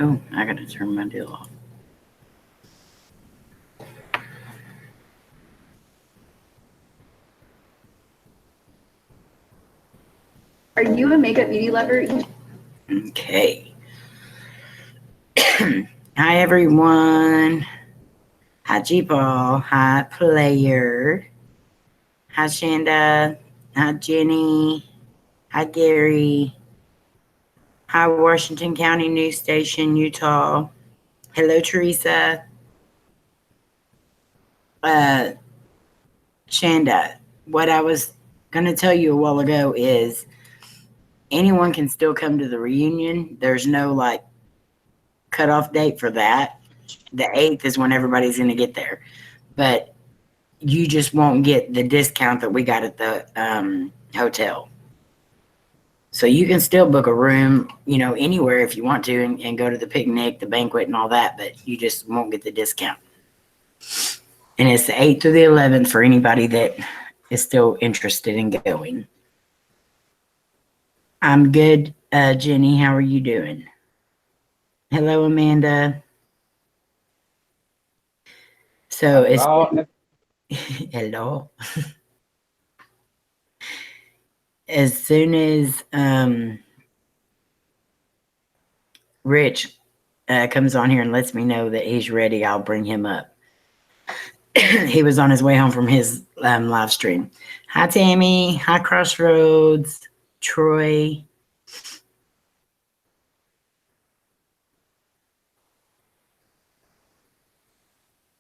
Oh, I gotta turn my deal off. Are you a makeup beauty lover? Okay. Hi, everyone. Hi, G-Ball. Hi, Player. Hi, Shanda. Hi, Jenny. Hi, Gary. Hi, Washington County News Station, Utah. Hello, Teresa. Uh, Shanda, what I was going to tell you a while ago is anyone can still come to the reunion. There's no like cutoff date for that. The 8th is when everybody's going to get there. But you just won't get the discount that we got at the hotel. So you can still book a room, anywhere if you want to and go to the picnic, the banquet, and all that, but you just won't get the discount. And it's the 8th through the 11th for anybody that is still interested in going. I'm good, Jenny. How are you doing? Hello, Amanda. So it's hello. As soon as Rich comes on here and lets me know that he's ready, I'll bring him up. He was on his way home from his live stream. Hi, Tammy. Hi, Crossroads. Troy.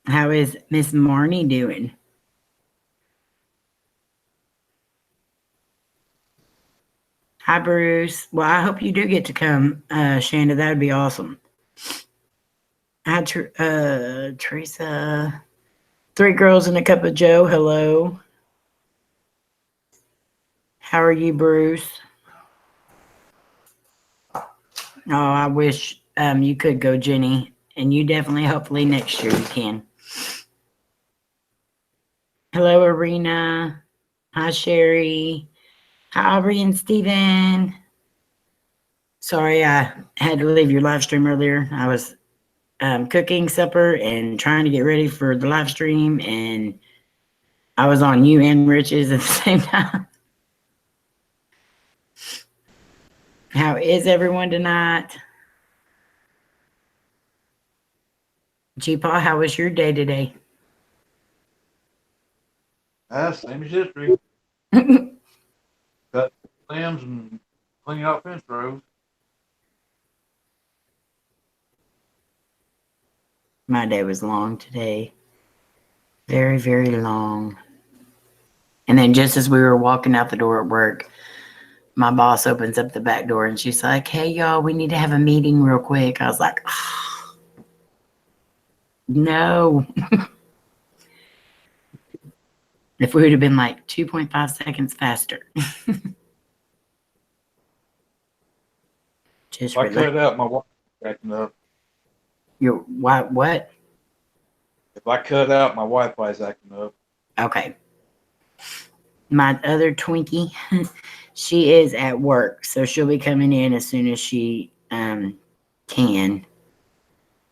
How is Miss Marnie doing? Hi, Bruce. Well, I hope you do get to come, Shanda. That would be awesome. Hi, Teresa. 3 girls and a cup of Joe. Hello. How are you, Bruce? Oh, I wish you could go, Jenny. And you definitely, hopefully, next year you can. Hello, Arena. Hi, Sherry. Hi, Aubrey and Steven. Sorry, I had to leave your live stream earlier. I was cooking supper and trying to get ready for the live stream, and I was on you and Rich's at the same time. How is everyone tonight? G-Paw, how was your day today? Same as history. Cut limbs and clean out fence rows. My day was long today. Very, very long. And then just as we were walking out the door at work, my boss opens up the back door and she's like, hey, y'all, we need to have a meeting real quick. I was like, oh, no. If we would have been like 2.5 seconds faster. Just if I cut out, my wife acting up. Your what? If I cut out, my Wi-Fi's acting up. Okay. My other Twinkie, she is at work, so she'll be coming in as soon as she can.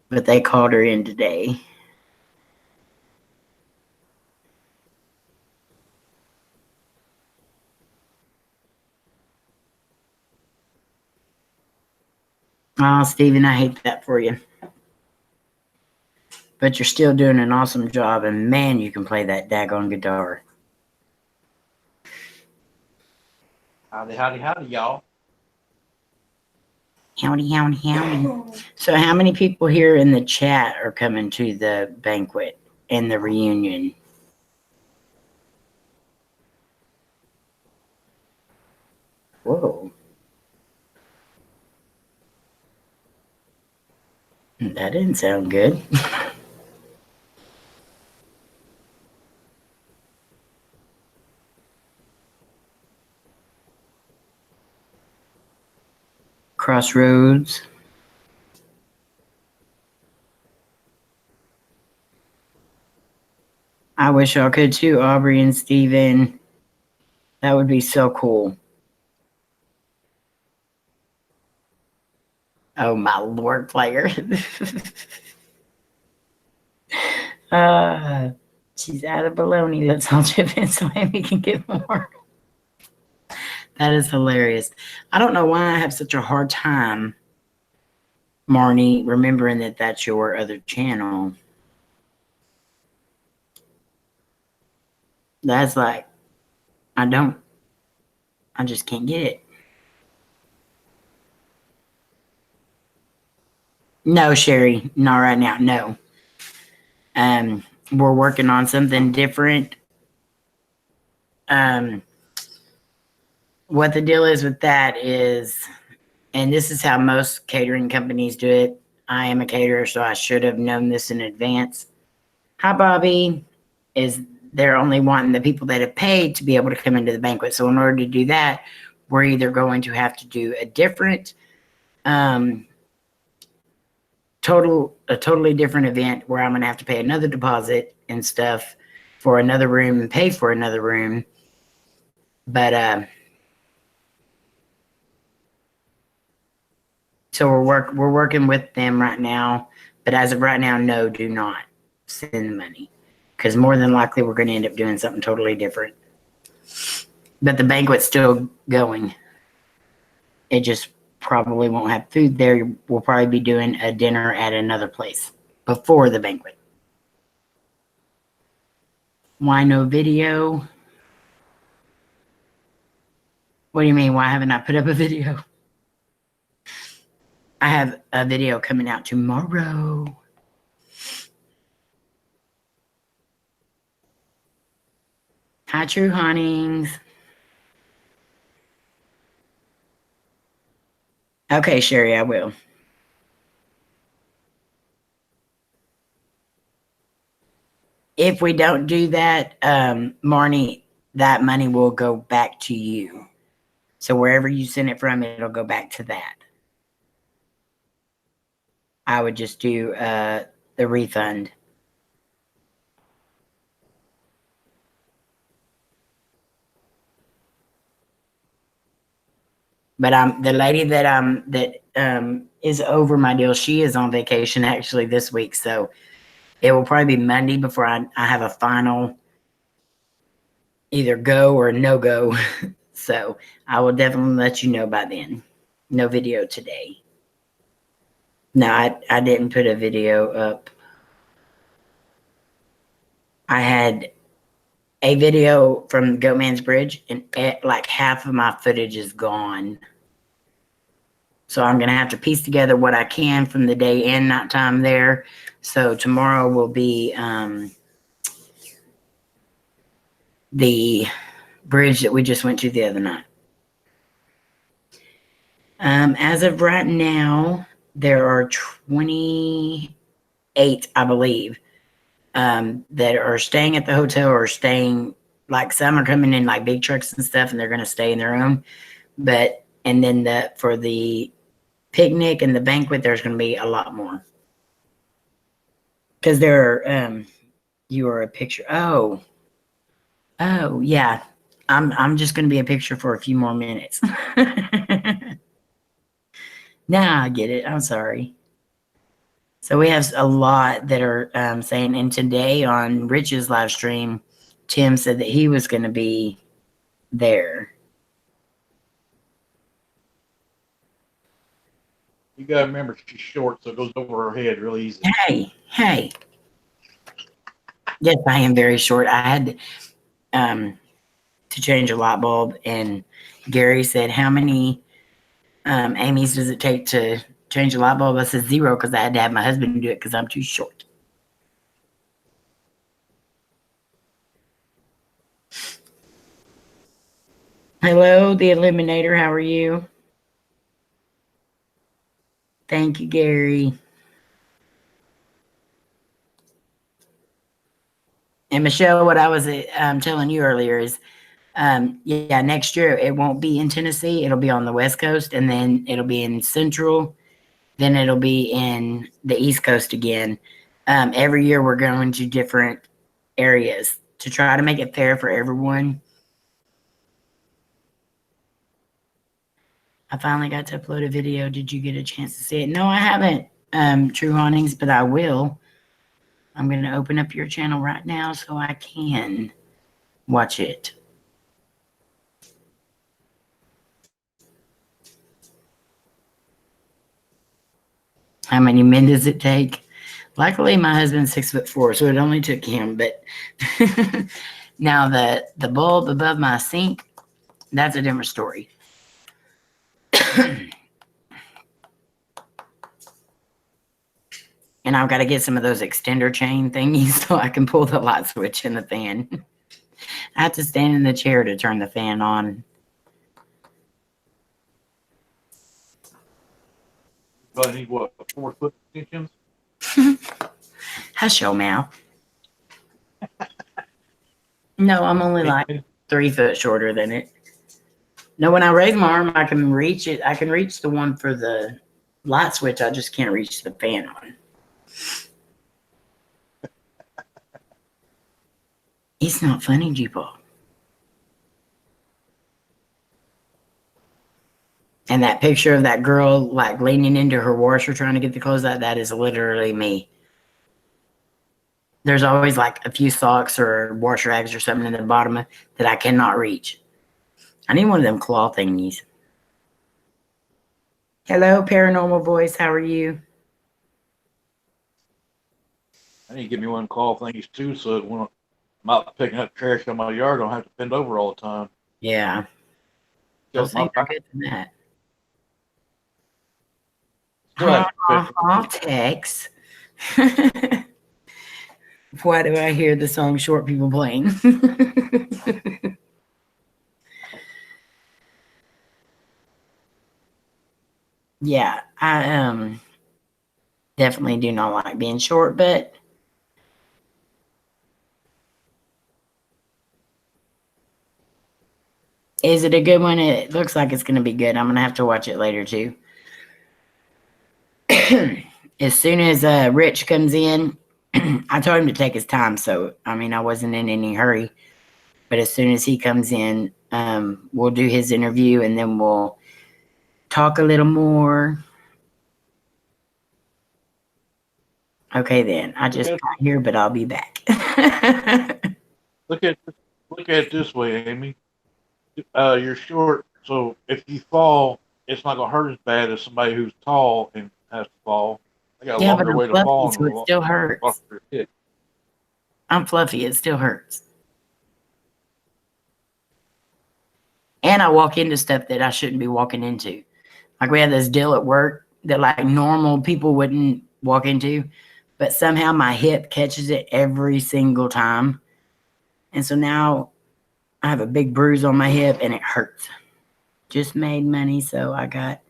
But they called her in today. Oh, Steven, I hate that for you. But you're still doing an awesome job, and man, you can play that daggone guitar. Howdy, howdy, howdy, y'all. Howdy, howdy, howdy. So how many people here in the chat are coming to the banquet and the reunion? Whoa. That didn't sound good. Crossroads. I wish y'all could too, Aubrey and Steven. That would be so cool. Oh my lord, player. She's out of baloney. Let's all chip in so maybe we can get more. That is hilarious. I don't know why I have such a hard time, Marnie, remembering that that's your other channel. That's like, I just can't get it. No, Sherry, not right now. No. We're working on something different. What the deal is with that is, and this is how most catering companies do it. I am a caterer, so I should have known this in advance. Hi, Bobby. Is they're only wanting the people that have paid to be able to come into the banquet. So in order to do that, we're either going to have to do a different, totally different event where I'm going to have to pay another deposit and stuff for another room and pay for another room. But so we're working with them right now. But as of right now, no, do not send the money, because more than likely we're going to end up doing something totally different. But the banquet's still going. It just probably won't have food there. We'll probably be doing a dinner at another place before the banquet. Why no video? What do you mean? Why haven't I put up a video? I have a video coming out tomorrow. Hi, True Huntings. Okay, Sherry, I will. If we don't do that, Marnie, that money will go back to you. So wherever you send it from, it'll go back to that. I would just do the refund. But the lady that is over my deal, she is on vacation actually this week, so it will probably be Monday before I have a final either go or no go. So I will definitely let you know by then. No video today. No, I didn't put a video up. I had a video from Goatman's Bridge, and like half of my footage is gone. So I'm going to have to piece together what I can from the day and night time there. So tomorrow will be the bridge that we just went to the other night. As of right now, there are 28, I believe, that are staying at the hotel or staying, like some are coming in like big trucks and stuff, and they're going to stay in their room. And then for the picnic and the banquet, there's going to be a lot more. Because you are a picture. Oh, yeah. I'm just going to be a picture for a few more minutes. Now I get it. I'm sorry. So we have a lot that are saying, and today on Rich's live stream, Tim said that he was going to be there. You gotta remember she's short, so it goes over her head really easy. Hey. Yes, I am very short. I had to change a light bulb, and Gary said, "How many Amy's does it take to change a light bulb?" I said 0 because I had to have my husband do it because I'm too short. Hello, the Eliminator. How are you? Thank you, Gary. And Michelle, what I was telling you earlier is, yeah, next year it won't be in Tennessee. It'll be on the West Coast, and then it'll be in Central. Then it'll be in the East Coast again. Every year we're going to different areas to try to make it fair for everyone. I finally got to upload a video. Did you get a chance to see it? No, I haven't, True Hauntings, but I will. I'm going to open up your channel right now so I can watch it. How many men does it take? Luckily, my husband's 6'4", so it only took him. But now the bulb above my sink, that's a different story. And I've got to get some of those extender chain thingies so I can pull the light switch in the fan. I have to stand in the chair to turn the fan on. But I need what, 4-foot extensions? Hush your mouth. No, I'm only like 3 foot shorter than it. No, when I raise my arm, I can reach it. I can reach the one for the light switch. I just can't reach the fan on. It's not funny, G-Paul. And that picture of that girl like leaning into her washer trying to get the clothes out, that is literally me. There's always like a few socks or washer rags or something in the bottom that I cannot reach. I need one of them claw thingies. Hello, Paranormal Voice. How are you? I need to get me one claw thingies too, so that when I'm out picking up trash in my yard, I don't have to bend over all the time. Yeah. Those things are good for that. Tex. Why do I hear the song Short People playing? Yeah, I definitely do not like being short, but is it a good one? It looks like it's going to be good. I'm going to have to watch it later too. As soon as Rich comes in, I told him to take his time. So, I mean, I wasn't in any hurry. But as soon as he comes in, we'll do his interview and then we'll talk a little more. Okay, then. I just got here, but I'll be back. Look at it this way, Amy. You're short, so if you fall, it's not gonna hurt as bad as somebody who's tall and has to fall. I got a longer way to fall, so it still hurts. I'm fluffy. It still hurts. And I walk into stuff that I shouldn't be walking into. Like we had this deal at work that like normal people wouldn't walk into, but somehow my hip catches it every single time. And so now I have a big bruise on my hip and it hurts. Just made money, so I got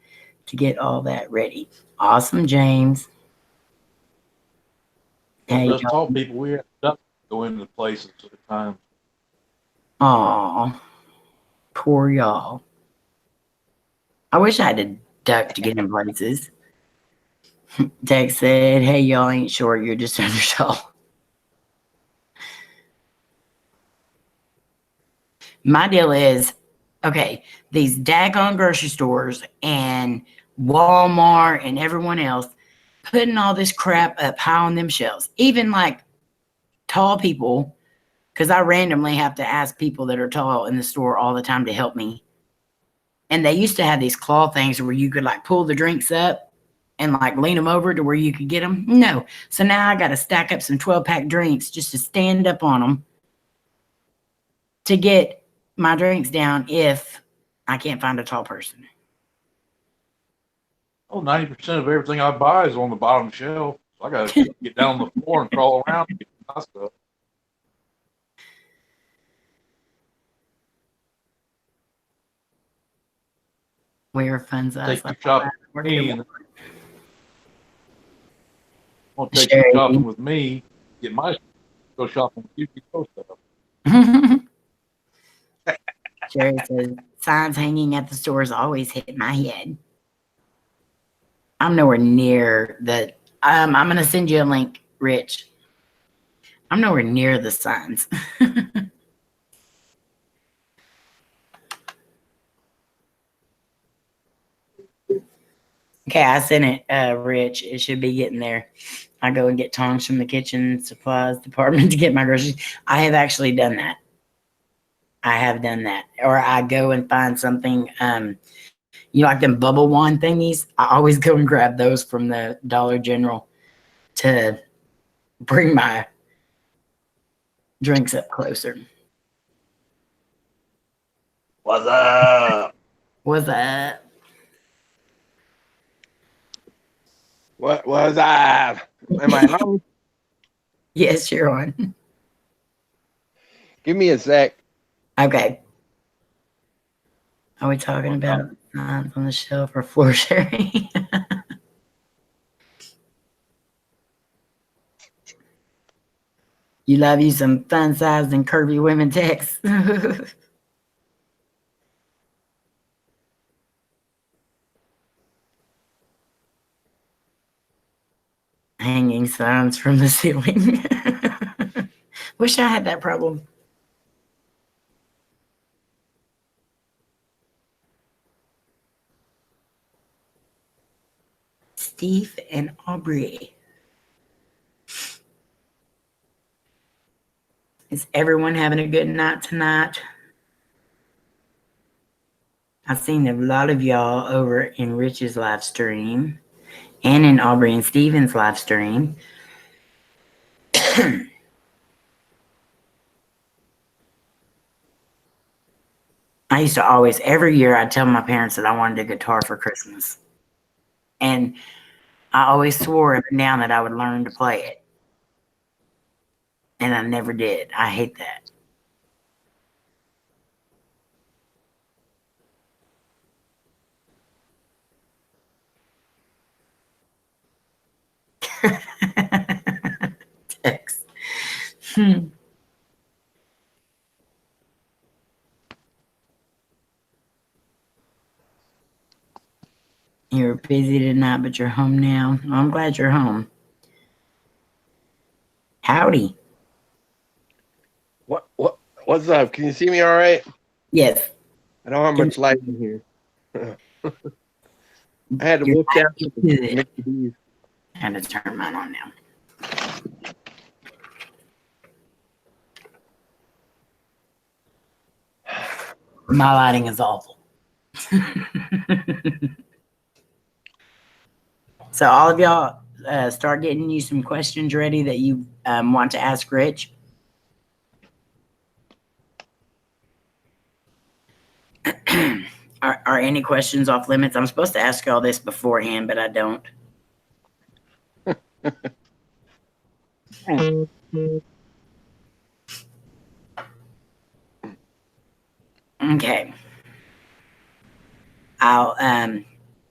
to get all that ready. Awesome, James. Hey, us tall people, we have to go into places at the time. Aw, poor y'all. I wish I had a duck to get in places. Tex said, hey, y'all ain't short. You're just under tall. My deal is, okay, these daggone grocery stores and Walmart and everyone else putting all this crap up high on them shelves. Even like tall people, because I randomly have to ask people that are tall in the store all the time to help me. And they used to have these claw things where you could like pull the drinks up and like lean them over to where you could get them. No. So now I got to stack up some 12-pack drinks just to stand up on them to get my drinks down if I can't find a tall person. Oh, 90% of everything I buy is on the bottom shelf. So I got to get down on the floor and crawl around to get my stuff. Where funds us. Take you shopping with me. I'll take you shopping with me. Get my stuff. Go shopping with you. Get your stuff. Jerry says, signs hanging at the stores always hit my head. I'm nowhere near the, I'm going to send you a link, Rich. I'm nowhere near the signs. Okay, I sent it, Rich. It should be getting there. I go and get tongs from the kitchen supplies department to get my groceries. I have actually done that. I have done that. Or I go and find something, like them bubble wand thingies. I always go and grab those from the Dollar General to bring my drinks up closer. What's up? What's up? What was up? Am I on? Yes, you're on. Give me a sec. Okay. Are we talking about signs on the shelf or floor sharing? You love you some fun-sized and curvy women texts. Hanging signs from the ceiling. Wish I had that problem. Steve and Aubrey. Is everyone having a good night tonight? I've seen a lot of y'all over in Rich's live stream and in Aubrey and Steven's live stream. I used to always, every year, I'd tell my parents that I wanted a guitar for Christmas. And I always swore every now and then that I would learn to play it. And I never did. I hate that. Text. You're busy tonight, but you're home now. Well, I'm glad you're home. Howdy. What's up? Can you see me all right? Yes. I don't have much light in here. I had to look down to Mickey D's. I had to turn mine on now. My lighting is awful. So all of y'all start getting you some questions ready that you want to ask Rich. Are any questions off limits? I'm supposed to ask all this beforehand, but I don't. Okay.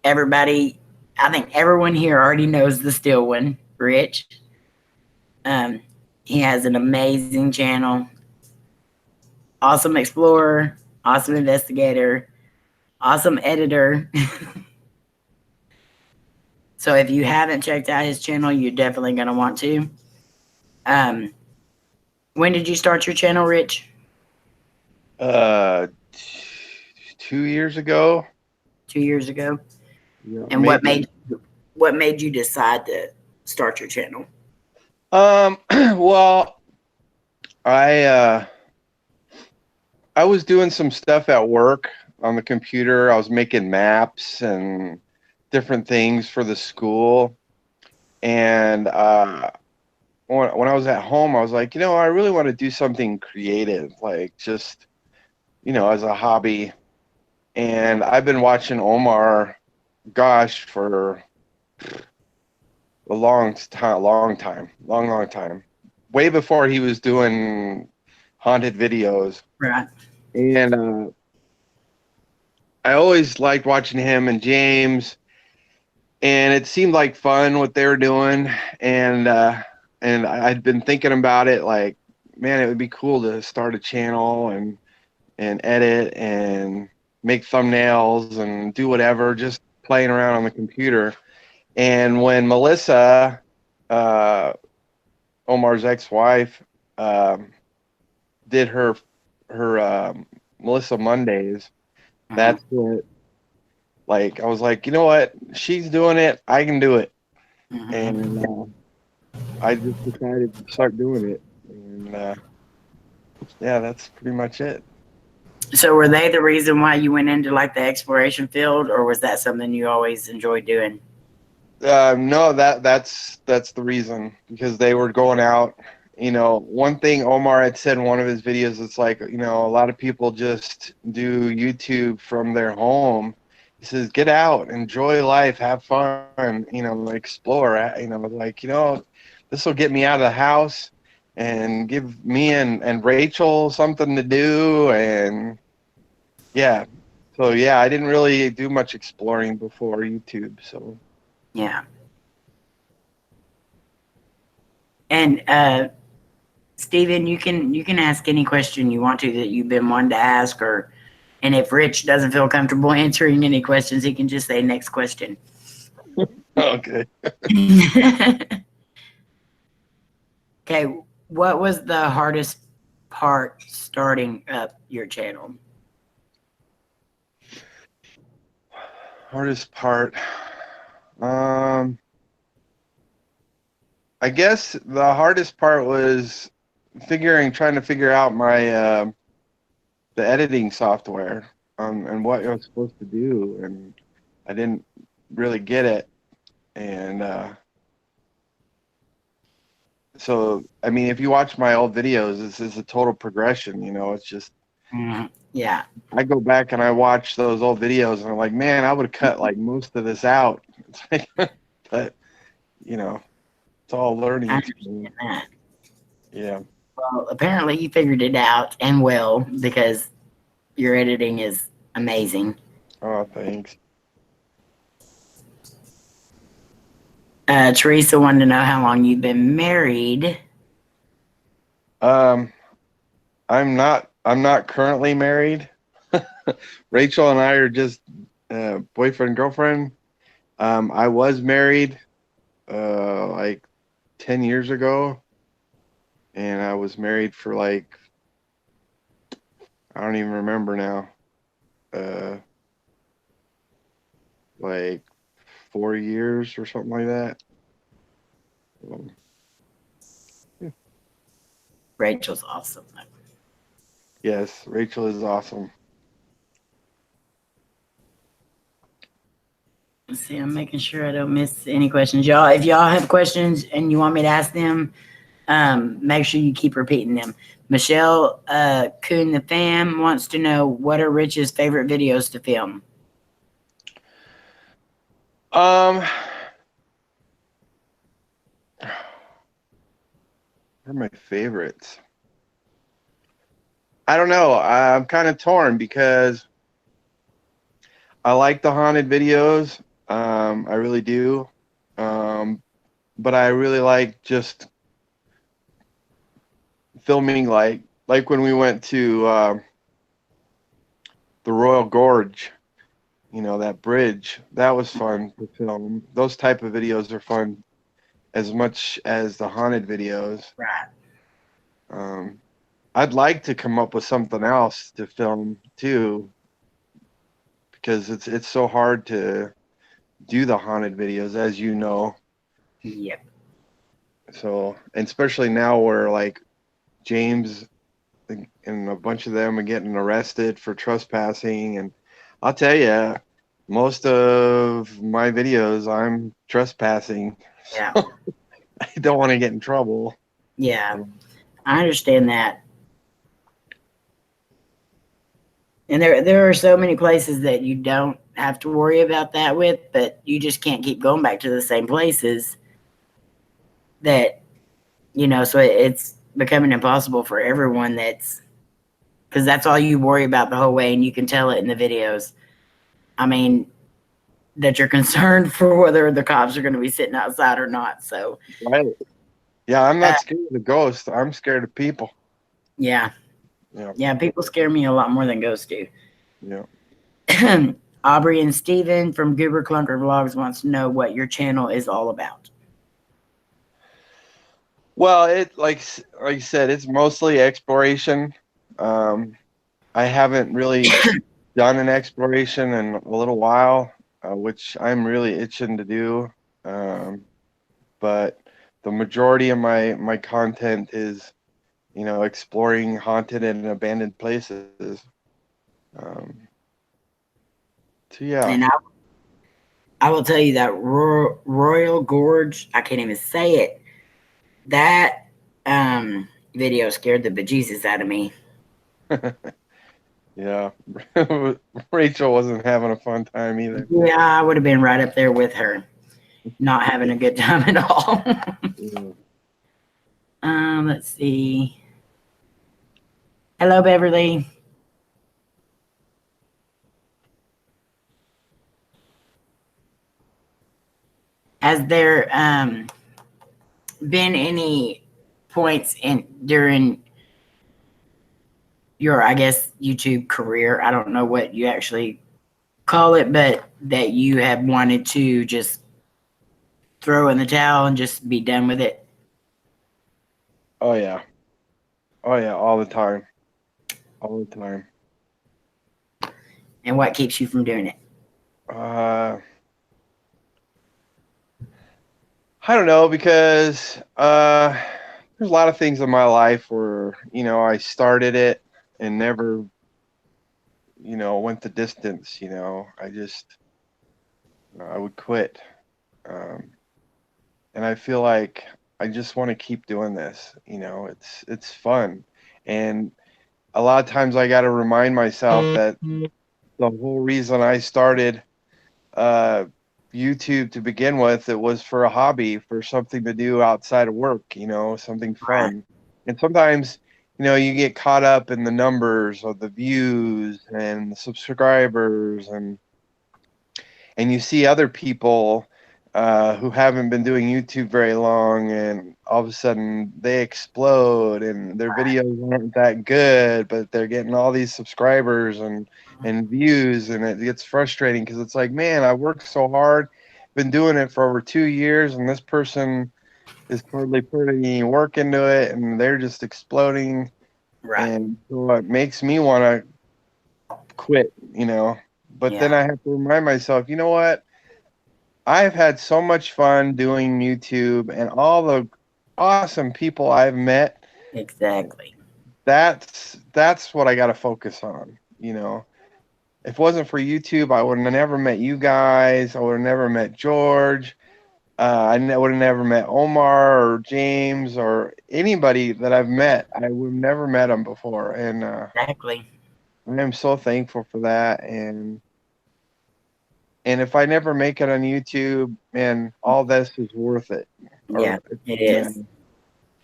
Everybody, I think everyone here already knows the still one, Rich. He has an amazing channel. Awesome explorer, awesome investigator, awesome editor. So if you haven't checked out his channel, you're definitely going to want to. When did you start your channel, Rich? 2 years ago. 2 years ago. Yeah, And maybe. what made you decide to start your channel? Well, I was doing some stuff at work on the computer. I was making maps and different things for the school. And when I was at home, I was like, I really want to do something creative, like just, as a hobby. And I've been watching Omar, gosh, for a long time, way before he was doing haunted videos. Right. And I always liked watching him and James, and it seemed like fun what they were doing. And I'd been thinking about it, like, man, it would be cool to start a channel and edit and make thumbnails and do whatever, just playing around on the computer. And when Melissa, Omar's ex-wife, did her Melissa Mondays, that's what like I was like, you know what? She's doing it. I can do it. Mhm. And I just decided to start doing it. And yeah, that's pretty much it. So were they the reason why you went into like the exploration field, or was that something you always enjoyed doing? No, that's the reason, because they were going out. You know, one thing Omar had said in one of his videos, it's like, you know, a lot of people just do YouTube from their home. He says, get out, enjoy life, have fun, you know, explore. You know, like, you know, this will get me out of the house and give me and Rachel something to do. And yeah, so yeah, I didn't really do much exploring before YouTube. So Yeah. And Steven, you can ask any question you want to that you've been wanting to ask, or and if Rich doesn't feel comfortable answering any questions, he can just say next question. okay. Okay, what was the hardest part starting up your channel? Hardest part. I guess the hardest part was trying to figure out my the editing software and what I was supposed to do, and I didn't really get it. And so, I mean, if you watch my old videos, this is a total progression. You know, it's just Yeah. I go back and I watch those old videos, and I'm like, man, I would have cut like most of this out. It's like, but you know, it's all I learning. understand that. Yeah. Well, apparently you figured it out and well, because your editing is amazing. Oh, thanks. Teresa wanted to know how long you've been married. Um, I'm not currently married. Rachel and I are just boyfriend girlfriend. I was married like 10 years ago, and I was married for like I don't even remember now. Uh, like 4 years or something like that. Um, Rachel's awesome. yes, Rachel is awesome. Let's see, I'm making sure I don't miss any questions. Y'all, if y'all have questions and you want me to ask them, make sure you keep repeating them. Michelle Kuhn the fam wants to know, what are Rich's favorite videos to film? What are my favorites? I don't know. I'm kind of torn because I like the haunted videos. I really do. But I really like just filming, like when we went to the Royal Gorge. You know, that bridge. That was fun to film. Those type of videos are fun as much as the haunted videos. Right. I'd like to come up with something else to film too, because it's so hard to do the haunted videos, as you know. Yep. So, and especially now where like James and a bunch of them are getting arrested for trespassing, and I'll tell you, most of my videos I'm trespassing. Yeah. I don't want to get in trouble. Yeah. I understand that. And there are so many places that you don't have to worry about that with, but you just can't keep going back to the same places that, so it's becoming impossible for everyone, because that's all you worry about the whole way, and you can tell it in the videos. I mean, that you're concerned for whether the cops are going to be sitting outside or not. So, Right. Yeah, I'm not scared of the ghost. I'm scared of people. yeah. Yeah. Yeah, people scare me a lot more than ghosts do. Yeah. Aubrey and Steven from Goober Clunker Vlogs wants to know what your channel is all about. Well, it like you said, it's mostly exploration. I haven't really done an exploration in a little while. which I'm really itching to do. But the majority of my content is, exploring haunted and abandoned places. Um, so yeah. And I will tell you that Royal Gorge, I can't even say it. That video scared the bejesus out of me. Yeah. Rachel wasn't having a fun time either. Yeah, I would have been right up there with her, not having a good time at all. Yeah. Let's see. Hello, Beverly. Has there been any points in during your, I guess, YouTube career? I don't know what you actually call it, but that you have wanted to just throw in the towel and just be done with it? Oh yeah. Oh yeah, all the time. All the time. And what keeps you from doing it? I don't know, because there's a lot of things in my life where, I started it and never, went the distance, I would quit. Um, and I feel like I just want to keep doing this. It's fun. And a lot of times I got to remind myself that the whole reason I started uh, YouTube to begin with, it was for a hobby, for something to do outside of work, something Right. fun. And sometimes, you get caught up in the numbers of the views and the subscribers, and you see other people who haven't been doing YouTube very long, and all of a sudden they explode, and their videos aren't that good, but they're getting all these subscribers and views, and it gets frustrating because it's like, man, I worked so hard, been doing it for over 2 years, and this person is hardly putting any work into it, and they're just exploding, Right. and so it makes me want to quit, But then Yeah. I have to remind myself, you know what? I've had so much fun doing YouTube, and all the awesome people I've met. Exactly. That's what I got to focus on. If it wasn't for YouTube, I would have never met you guys. I would have never met George. Would have never met Omar or James or anybody that I've met. I would have never met them before, and Exactly. I am so thankful for that. And if I never make it on YouTube, man, all this is worth it. Yeah, it is. Man,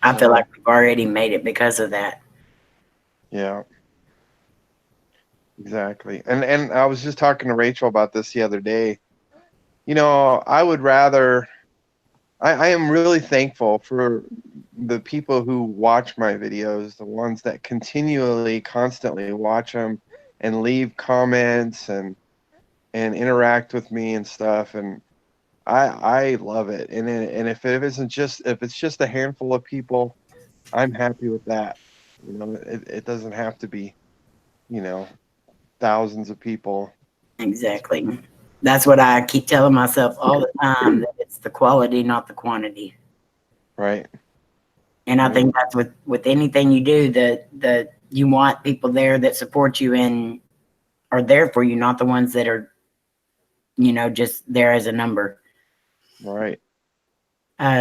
I feel so, like we've already made it because of that. yeah, exactly. And I was just talking to Rachel about this the other day. I would rather. I am really thankful for the people who watch my videos, the ones that continually, constantly watch them and leave comments and interact with me and stuff. And I love it. And if it's just a handful of people, I'm happy with that. It doesn't have to be, you know, thousands of people. Exactly. That's what I keep telling myself all the time, that it's the quality, not the quantity. Right. And I think that's with anything you do, that you want people there that support you and are there for you, not the ones that are, just there as a number. Right.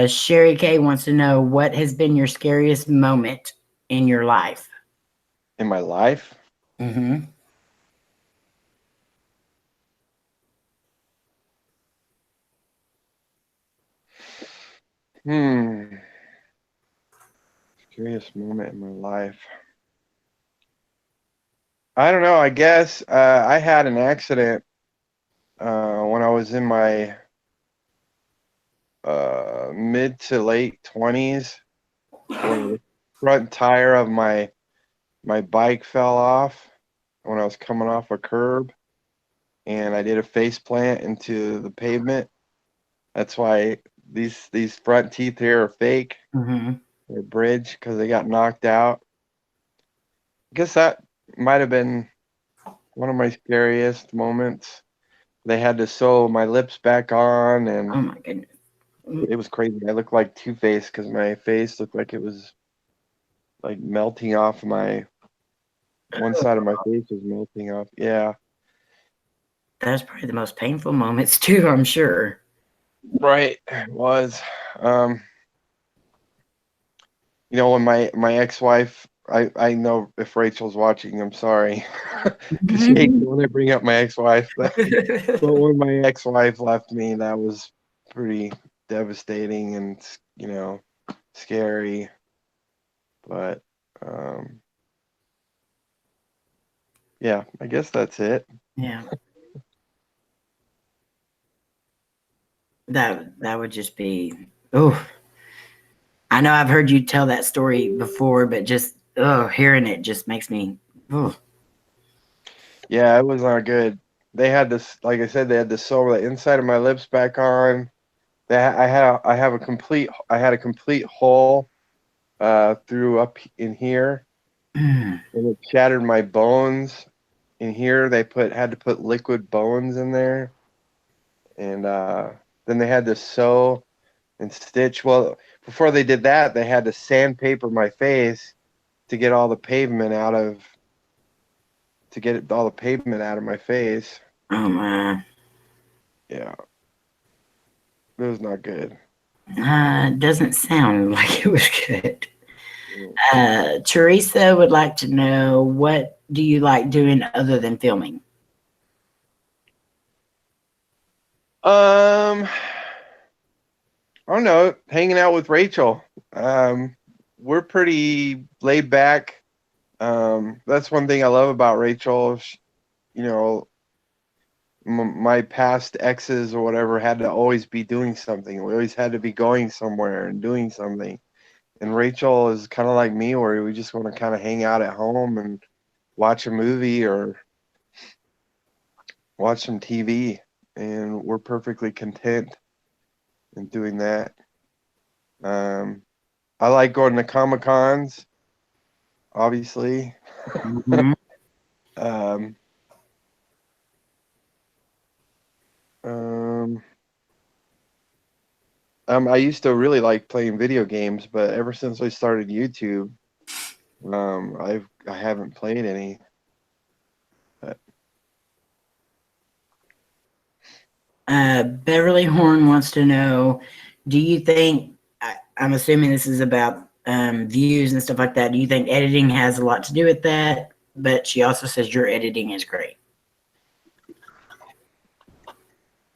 Sherry K wants to know, what has been your scariest moment in your life? In my life. Mm-hmm. Scariest moment in my life. I don't know. I guess I had an accident when I was in my mid to late 20s, where the front tire of my bike fell off when I was coming off a curb, and I did a face plant into the pavement. That's why these front teeth here are fake. Mm-hmm. They're bridge because they got knocked out. I guess that might have been one of my scariest moments. they had to sew my lips back on, Oh and my goodness. it was crazy. I looked like Two-Face because my face looked like it was like melting off my one side of my face was melting off. Yeah, That was probably the most painful moments too, I'm sure. right. It was. Um, you know, when my ex-wife, I know if Rachel's watching, I'm sorry, because she hates it when I bring up my ex-wife. But when my ex-wife left me, that was pretty devastating and scary. But yeah, I guess that's it. Yeah. That would just be, oh, I know I've heard you tell that story before, but just hearing it just makes me, oh. Yeah, it was not good. They had this, like I said, they had to sew the inside of my lips back on. I had a complete hole through up in here, Mm. and it shattered my bones in here. They had to put liquid bones in there, and then they had to sew and stitch. Well, before they did that, they had to sandpaper my face to get all the pavement out of my face. Oh my. Yeah, it was not good. Doesn't sound like it was good. Teresa would like to know, what do you like doing other than filming? I don't know, hanging out with Rachel. We're pretty laid back. That's one thing I love about Rachel. You know, my past exes or whatever had to always be doing something. We always had to be going somewhere and doing something. And Rachel is kind of like me, where we just want to kind of hang out at home and watch a movie or watch some TV. And we're perfectly content in doing that. Um, I like going to Comic Cons, obviously. Mhm. um, um, I used to really like playing video games, but ever since I started YouTube, I haven't played any. But Beverly Horn wants to know, do you think, I'm assuming this is about views and stuff like that, do you think editing has a lot to do with that? But she also says your editing is great.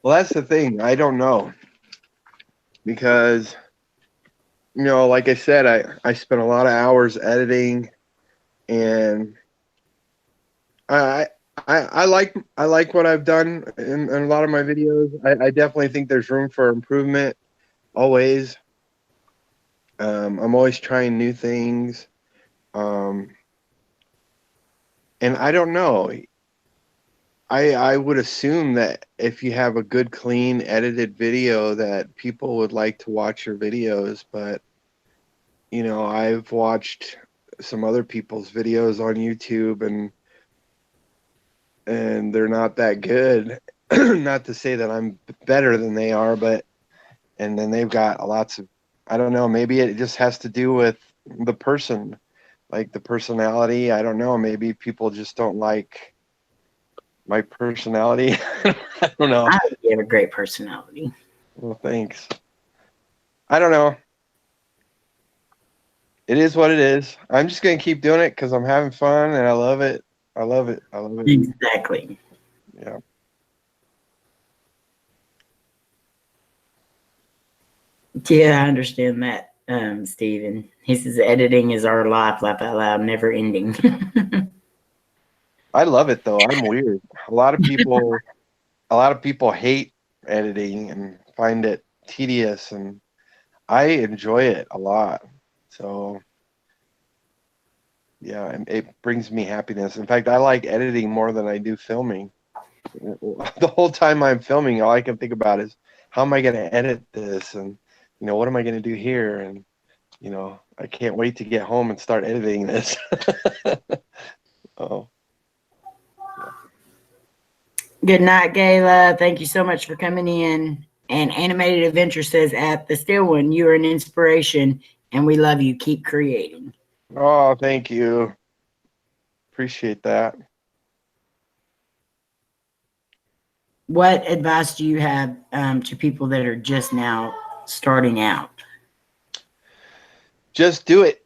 well, that's the thing. I don't know because like I said, I spent a lot of hours editing, and I I like what I've done in a lot of my videos. I definitely think there's room for improvement always. I'm always trying new things. Um, and I don't know. I would assume that if you have a good, clean, edited video, that people would like to watch your videos. But I've watched some other people's videos on YouTube, and they're not that good. Not to say that I'm better than they are, but and then they've got lots of, I don't know, maybe it just has to do with the person, like the personality. I don't know, maybe people just don't like my personality. I don't know. I think you have a great personality. Well, thanks. I don't know. It is what it is. I'm just gonna keep doing it because I'm having fun and I love it. I love it. I love it. Exactly. Yeah. Yeah, I understand that, Steven. He says editing is our life, laugh out loud, never ending. I love it though. I'm weird. A lot of people hate editing and find it tedious, and I enjoy it a lot. So yeah, and it brings me happiness. In fact, I like editing more than I do filming. The whole time I'm filming, all I can think about is how am I going to edit this, and what am I going to do here, and I can't wait to get home and start editing this. Oh, Good night, Gayla. Thank you so much for coming in. And Animated Adventure says, at the still one, you are an inspiration, and we love you. Keep creating. Oh, thank you. Appreciate that. What advice do you have to people that are just now starting out? Just do it.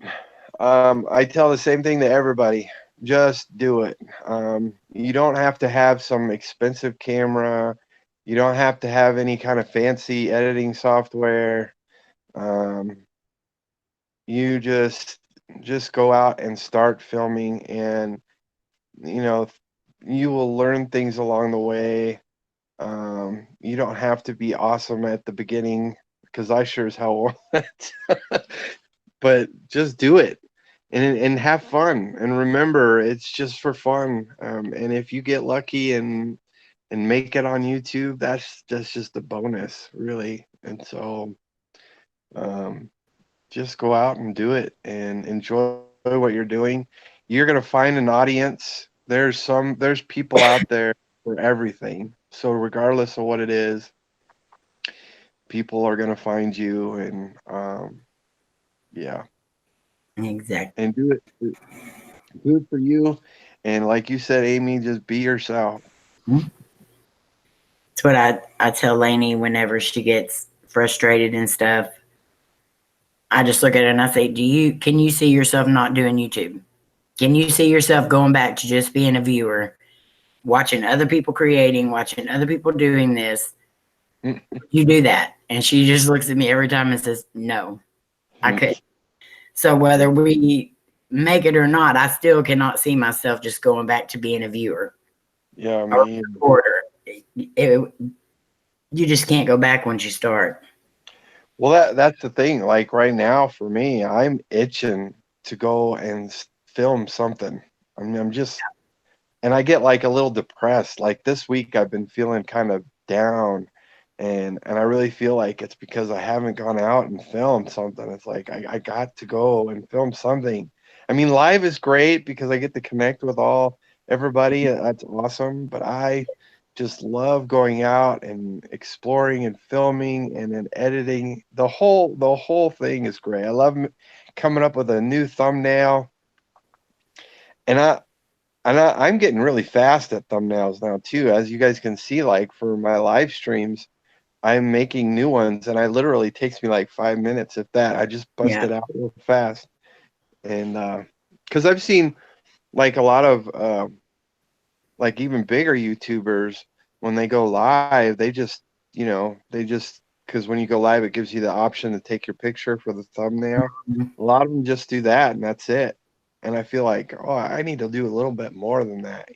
I tell the same thing to everybody. Just do it. You don't have to have some expensive camera. You don't have to have any kind of fancy editing software. Um, you just go out and start filming, and you know you will learn things along the way. You don't have to be awesome at the beginning because I sure as hell won't. But just do it and have fun. And remember, it's just for fun. And if you get lucky and make it on YouTube, that's just a bonus, really. And so um, just go out and do it and enjoy what you're doing. You're gonna find an audience. There's people out there for everything. So regardless of what it is, people are gonna find you, and yeah, Exactly. and do it for you. And like you said, Amy, just be yourself. That's what I tell Lainey whenever she gets frustrated and stuff. I just look at her and I say, can you see yourself not doing YouTube? Can you see yourself going back to just being a viewer, watching other people creating, watching other people doing this? You do that. And she just looks at me every time and says, no, I couldn't. So whether we make it or not, I still cannot see myself just going back to being a viewer. Yeah, Or me. reporter. You just can't go back once you start. Well, that's the thing. Like right now, for me, I'm itching to go and film something. I mean, and I get like a little depressed. Like this week, I've been feeling kind of down, and I really feel like it's because I haven't gone out and filmed something. It's like I got to go and film something. I mean, live is great because I get to connect with everybody. That's awesome. But I just love going out and exploring and filming and then editing. The whole thing is great. I love coming up with a new thumbnail, and I'm getting really fast at thumbnails now too. As you guys can see, like for my live streams, I'm making new ones, and I literally takes me like 5 minutes, if that. I just bust it out real fast, and because I've seen like a lot of like even bigger YouTubers when they go live, they just because when you go live, it gives you the option to take your picture for the thumbnail. A lot of them just do that, and that's it. And I feel like, oh, I need to do a little bit more than that.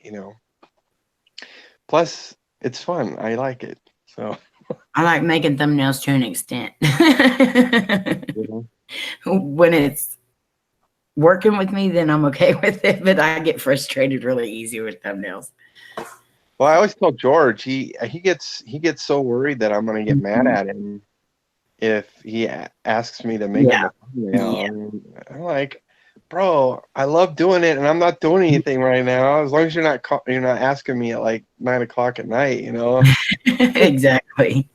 Plus, it's fun. I like it. So, I like making thumbnails to an extent. you know. When it's working with me, then I'm okay with it, but I get frustrated really easy with thumbnails. Well, I always tell George he gets so worried that I'm gonna get mad at him if he asks me to make him a thumbnail. Yeah. And I'm like, bro, I love doing it, and I'm not doing anything right now. As long as you're not asking me at like 9 o'clock at night. Exactly.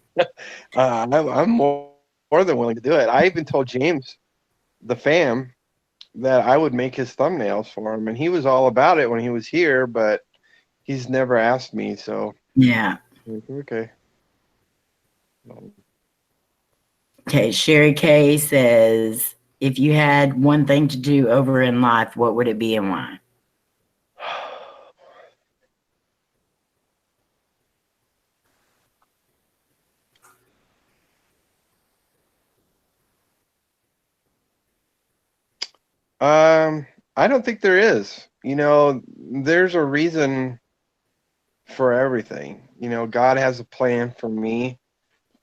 I'm more than willing to do it. I even told James, the fam, that I would make his thumbnails for him, and he was all about it when he was here, but he's never asked me, so Yeah. okay. Okay. Sherry K says, if you had one thing to do over in life, what would it be and why? I don't think there is. There's a reason for everything. God has a plan for me,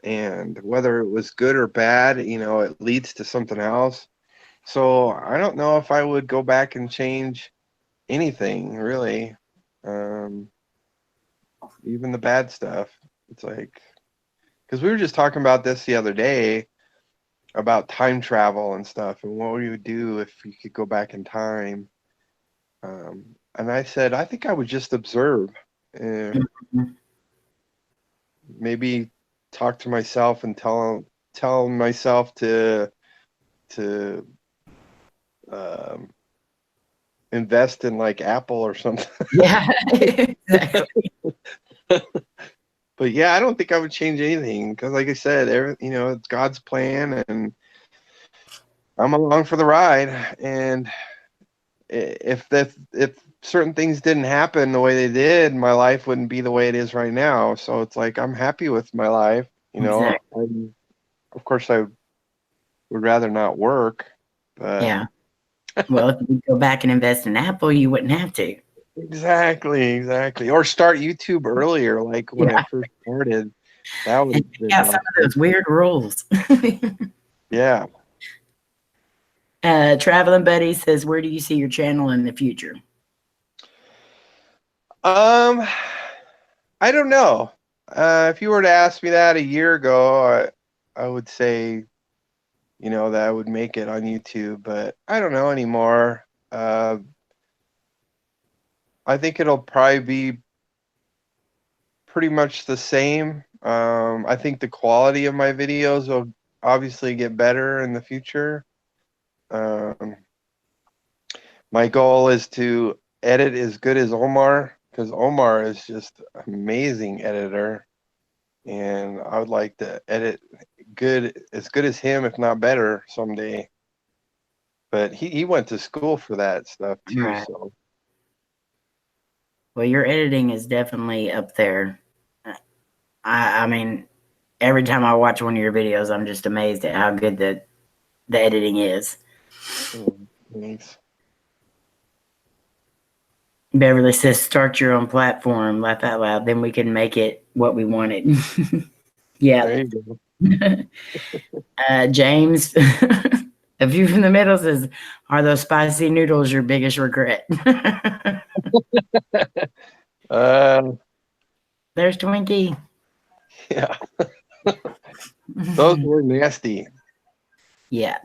and whether it was good or bad, it leads to something else. So I don't know if I would go back and change anything, really. Um, Even the bad stuff. It's like, because we were just talking about this the other day about time travel and stuff, and what we would do if you could go back in time. And I said, I think I would just observe. Uh, maybe talk to myself and tell myself to um, invest in like Apple or something. Yeah, exactly. But yeah, I don't think I would change anything because, like I said, it's God's plan, and I'm along for the ride. And if certain things didn't happen the way they did, my life wouldn't be the way it is right now. So it's like I'm happy with my life. Exactly. Of course, I would rather not work, but Yeah. Well, if you go back and invest in Apple, you wouldn't have to. exactly. Or start YouTube earlier, like when I Yeah. first started. That would And have check been out some of those weird rules. yeah. Traveling Buddy says, where do you see your channel in the future? I don't know. If you were to ask me that a year ago, I would say, that I would make it on YouTube, but I don't know anymore. I think it'll probably be pretty much the same. I think the quality of my videos will obviously get better in the future. Um, my goal is to edit as good as Omar, because Omar is just an amazing editor, and I would like to edit as good as him, if not better, someday. But he went to school for that stuff too, Right. so Well, your editing is definitely up there. I mean, every time I watch one of your videos, I'm just amazed at how good the editing is. thanks. Beverly says, start your own platform, laugh out loud, then we can make it what we wanted. Yeah. There you go. James, a view from the middle says, are those spicy noodles your biggest regret? There's Twinkie. Yeah, those were nasty. Yeah.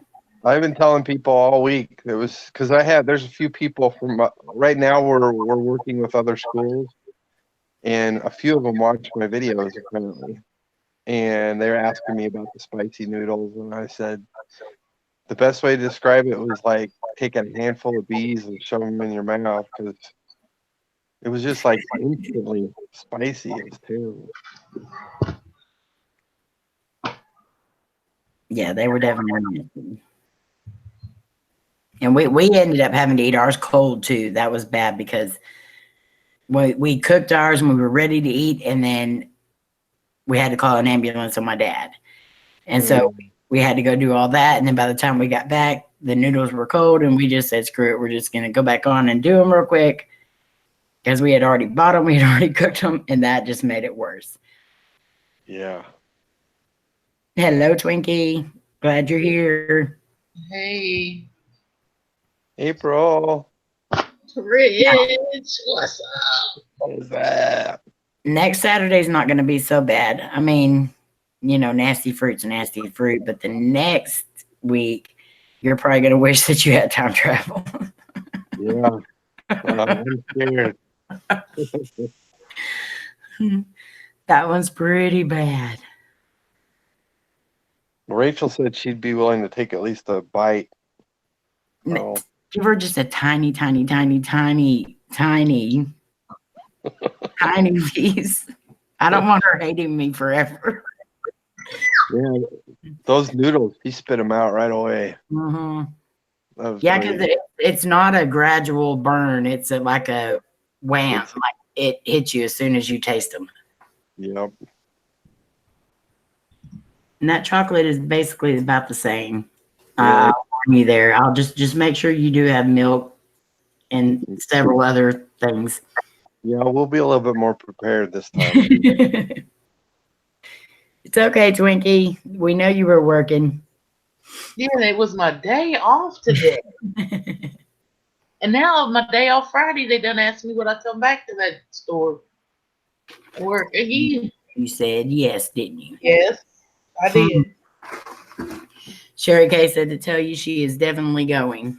I've been telling people all week. It was because there's a few people from right now. We're working with other schools, and a few of them watch my videos apparently, and they're asking me about the spicy noodles, and I said the best way to describe it was like taking a handful of bees and shove them in your mouth, because it was just like instantly spicy. It was terrible. Yeah, they were definitely nasty. And we ended up having to eat ours cold too. That was bad because we cooked ours and we were ready to eat, and then we had to call an ambulance on my dad. And so we had to go do all that. And then by the time we got back, the noodles were cold, and we just said, screw it, we're just going to go back on and do them real quick because we had already bought them, we had already cooked them, and that just made it worse. Yeah. Hello, Twinkie. Glad you're here. Hey, April, Rich, what's up? what is that? Next Saturday's not going to be so bad. I mean, nasty fruit's nasty fruit, but the next week, you're probably going to wish that you had time travel. Yeah, I'm scared. That one's pretty bad. Rachel said she'd be willing to take at least a bite. Oh, Give her just a tiny, tiny, tiny, tiny, tiny, tiny piece. I don't want her hating me forever. yeah, those noodles, he spit them out right away. Mm-hmm. That was Yeah, great. because it's not a gradual burn. It's like a wham. Like it hits you as soon as you taste them. Yep. And that chocolate is basically about the same. Yeah. I'll warn you there. I'll just make sure you do have milk and several other things. Yeah, we'll be a little bit more prepared this time. It's okay, Twinkie. We know you were working. Yeah, it was my day off today. And now my day off Friday, they done asked me would I come back to that store and work again. You said yes, didn't you? Yes, I did. Sherry Kay said to tell you she is definitely going.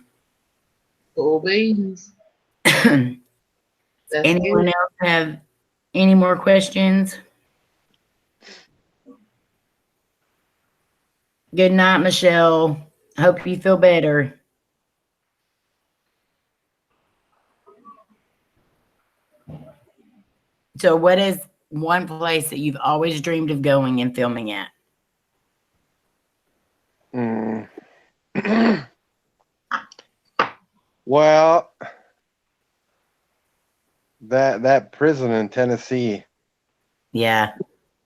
Cool beans. That's Anyone good. else have any more questions? Good night, Michelle. Hope you feel better. So, what is one place that you've always dreamed of going and filming at? Mm. Well, that prison in Tennessee. Yeah.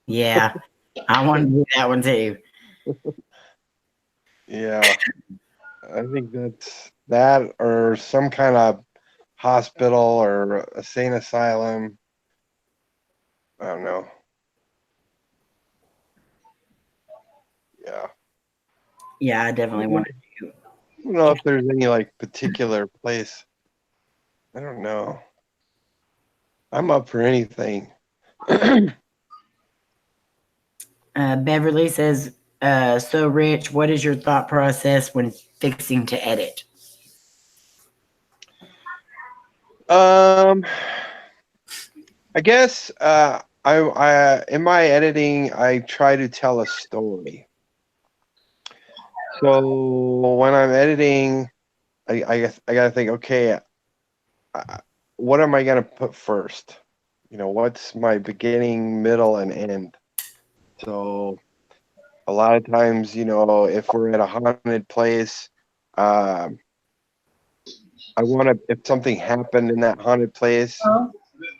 Yeah. I want to do that one too. Yeah, I think that's that or some kind of hospital or a sane asylum. I don't know. Yeah. Yeah, I definitely want to do. I don't know if there's any like particular place. I don't know. I'm up for anything. Beverly says, so Rich, what is your thought process when fixing to edit? I guess I in my editing I try to tell a story. So when I'm editing, I guess I gotta think. Okay, what am I gonna put first? You know, what's my beginning, middle, and end? So a lot of times, you know, if we're at a haunted place, um, I want to, if something happened in that haunted place,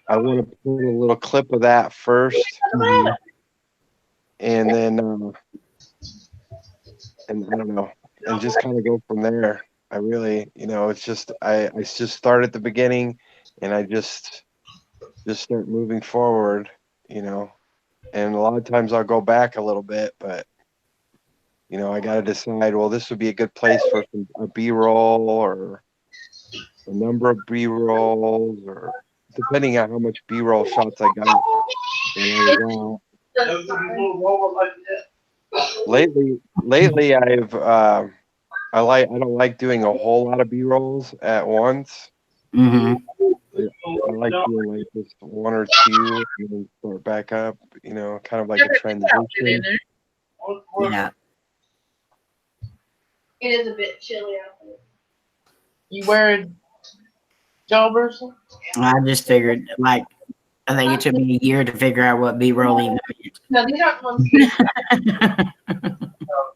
I want to put a little clip of that first, and then, and I don't know, and just kind of go from there. I really, you know, it's just I just start at the beginning, and I just start moving forward, you know. And a lot of times I'll go back a little bit, but you know, I got to decide. Well, this would be a good place for a B-roll or a number of B-rolls, or depending on how much B-roll shots I got when I was out. Lately, I don't like doing a whole lot of B-rolls at once. Mm-hmm. I like doing like just one or two and then start back up. You know, kind of like a transition. Yeah. It is a bit chilly out there. You wearing jobbers? I just figured, like, I think it took me a year to figure out what B-roll even No, these aren't ones. meant.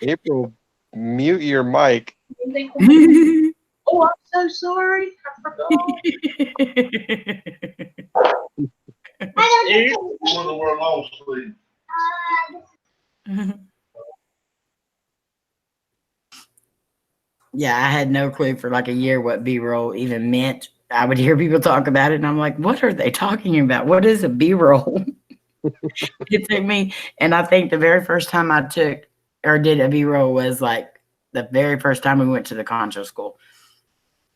April, mute your mic. Oh, I'm so sorry. I forgot. Yeah, I had no clue for like a year what B-roll even meant. I would hear people talk about it, and I'm like, what are they talking about? What is a B-roll? It took me, and I think the very first time I took or did a B-roll was like the very first time we went to the concho school.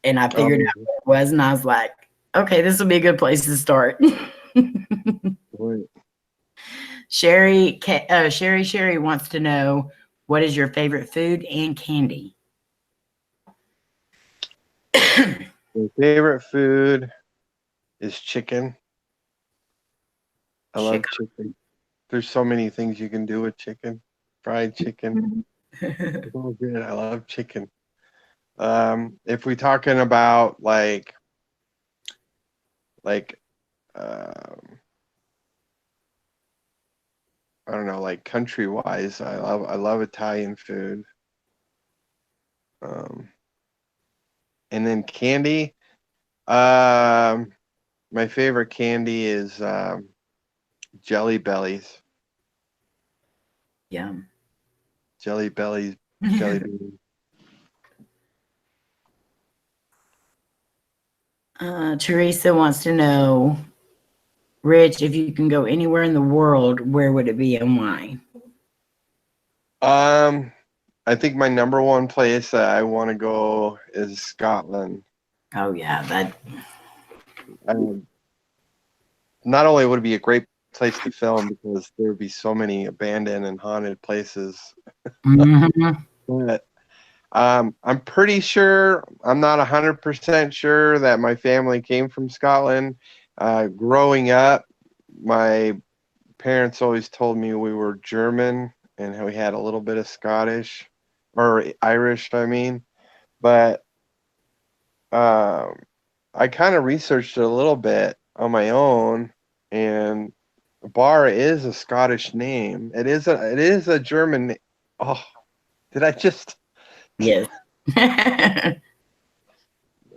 And I figured out what it was, and I was like, okay, this will be a good place to start. Right. Sherry wants to know, what is your favorite food and candy? My favorite food is chicken. I love chicken. There's so many things you can do with chicken. Fried chicken. It's all good. I love chicken. If we're talking about um, I don't know, like country wise, I love Italian food. And then candy. My favorite candy is Jelly Bellies. Yum. Jelly Bellies. Jelly beans. Teresa wants to know, Rich, if you can go anywhere in the world, where would it be and why? I think my number one place that I want to go is Scotland. Oh yeah, that. Not only would it be a great place to film because there would be so many abandoned and haunted places, Mhm. but I'm pretty sure, I'm not 100% sure that my family came from Scotland. Growing up, my parents always told me we were German and we had a little bit of Scottish or Irish, I mean. But I kind of researched it a little bit on my own, and Bar is a Scottish name. It is a German. Oh, did I just? Yes.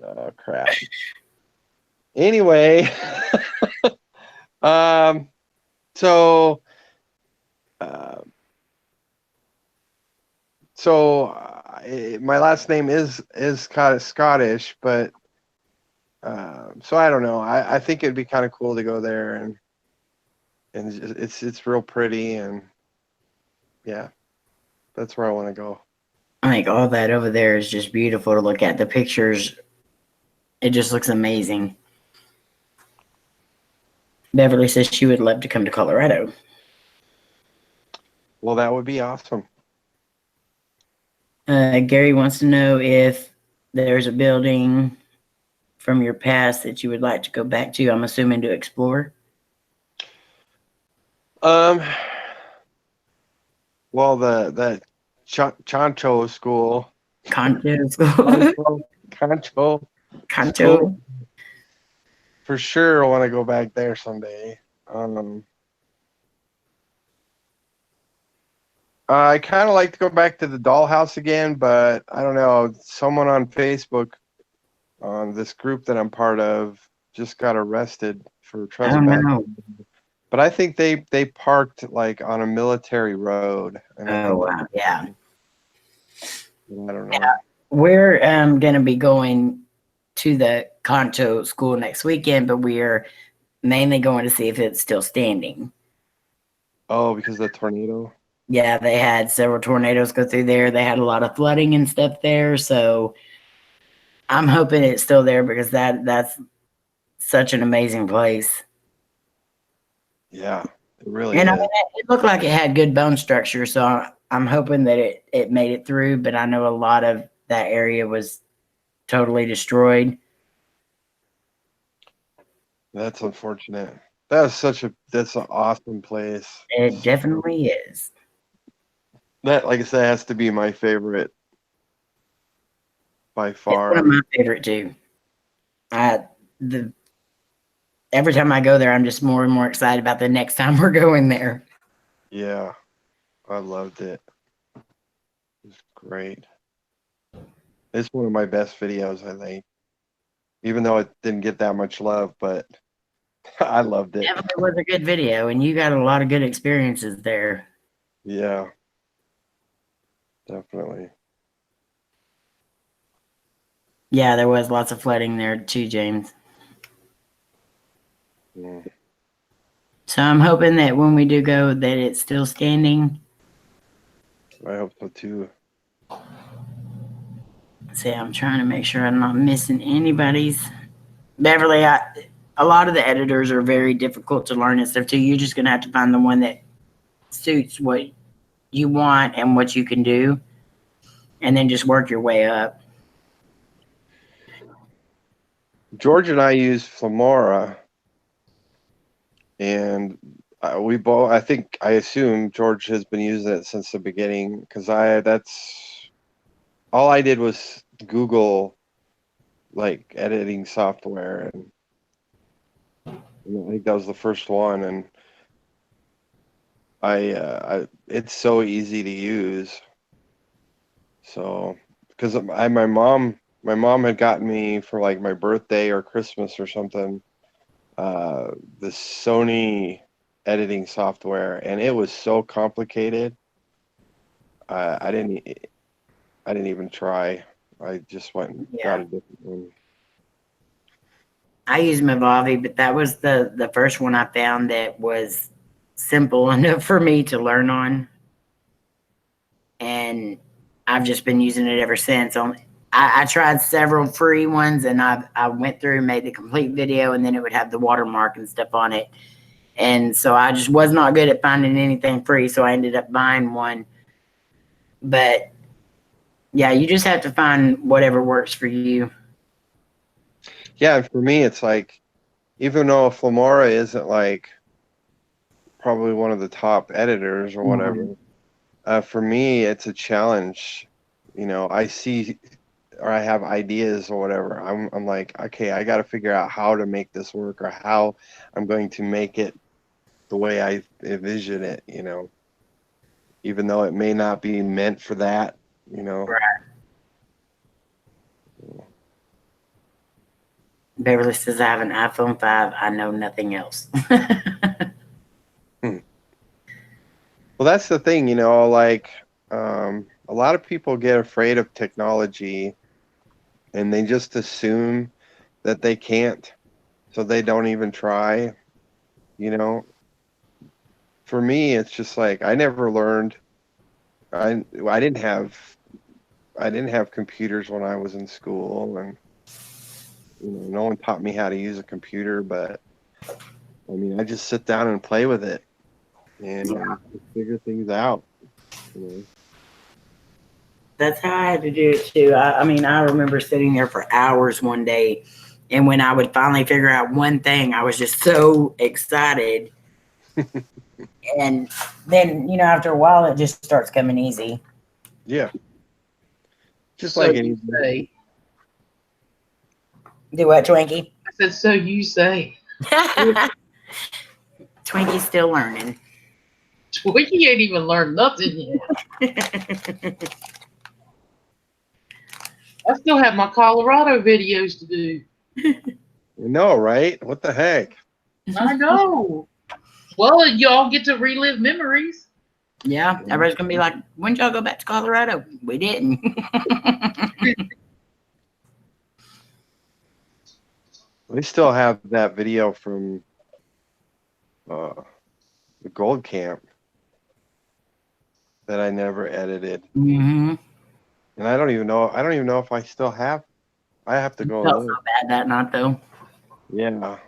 Oh crap. Anyway, um, so uh, my last name is kind of Scottish, but so I don't know. I think it'd be kind of cool to go there, and it's real pretty, and yeah, that's where I want to go. I think all that over there is just beautiful to look at. The pictures, it just looks amazing. Beverly says she would love to come to Colorado. Well, that would be awesome. Gary wants to know if there's a building from your past that you would like to go back to. I'm assuming to explore. Well, the Chancho school, Concho school. Concho Concho. school, for sure. I want to go back there someday. I kind of like to go back to the dollhouse again, but I don't know. Someone on Facebook, on this group that I'm part of, just got arrested for I don't trespassing. know. But I think they parked like on a military road. And I Oh think wow, yeah. I don't know. Yeah. We're gonna be going to the Concho school next weekend, but we're mainly going to see if it's still standing. Oh, because of the tornado. Yeah, they had several tornadoes go through there. They had a lot of flooding and stuff there, so I'm hoping it's still there because that's such an amazing place. Yeah, it really And I is. mean, it looked like it had good bone structure, so I'm hoping that it made it through. But I know a lot of that area was totally destroyed. That's unfortunate. That's an awesome place. It definitely is. That, like I said, has to be my favorite by It's one far. of my favorite too. The every time I go there, I'm just more and more excited about the next time we're going there. Yeah, I loved it. It was great. It's one of my best videos, I think. Even though it didn't get that much love, but I loved it. Definitely was a good video, and you got a lot of good experiences there. Yeah, definitely. Yeah, there was lots of flooding there too, James. Mm. So I'm hoping that when we do go, that it's still standing. I hope so too. See, I'm trying to make sure I'm not missing anybody's. Beverly, a lot of the editors are very difficult to learn and stuff too. You're just gonna have to find the one that suits what you want and what you can do, and then just work your way up. George and I use Flamora, and we both. I assume George has been using it since the beginning because that's all I did was Google like editing software, and I think that was the first one, and it's so easy to use. So because my mom had gotten me for like my birthday or Christmas or something, the Sony editing software, and it was so complicated. I didn't even try. I just went and got a different one. I use Mavavi, but that was the first one I found that was simple enough for me to learn on, and I've just been using it ever since. I tried several free ones, and I went through and made the complete video, and then it would have the watermark and stuff on it, and so I just was not good at finding anything free, so I ended up buying one. But yeah, you just have to find whatever works for you. Yeah, and for me, it's like, even though Flamora isn't like probably one of the top editors or whatever, For me, it's a challenge. You know, I see or I have ideas or whatever. I'm like, okay, I got to figure out how to make this work or how I'm going to make it the way I envision it, you know, even though it may not be meant for that, you know. Right. Beverly says I have an iPhone 5. I know nothing else. Well, that's the thing, you know, like a lot of people get afraid of technology and they just assume that they can't, so they don't even try, you know. For me, it's just like I never learned. I didn't have computers when I was in school, and you know, no one taught me how to use a computer. But I mean, I just sit down and play with it and figure things out. You know. That's how I had to do it too. I mean, I remember sitting there for hours one day, and when I would finally figure out one thing, I was just so excited. And then, after a while, it just starts coming easy. Yeah, just So like you anything. say. Do what, Twinkie? I said, so you say. Twinkie's still learning. Twiggy ain't even learned nothing yet. I still have my Colorado videos to do. No, right? What the heck? I know. Well, y'all get to relive memories. Yeah, everybody's gonna be like, "When did y'all go back to Colorado?" We didn't. We still have that video from the Gold Camp that I never edited, Mm-hmm. and I don't even know. I don't even know if I still have. I have to go Felt look. so bad that night though. Yeah,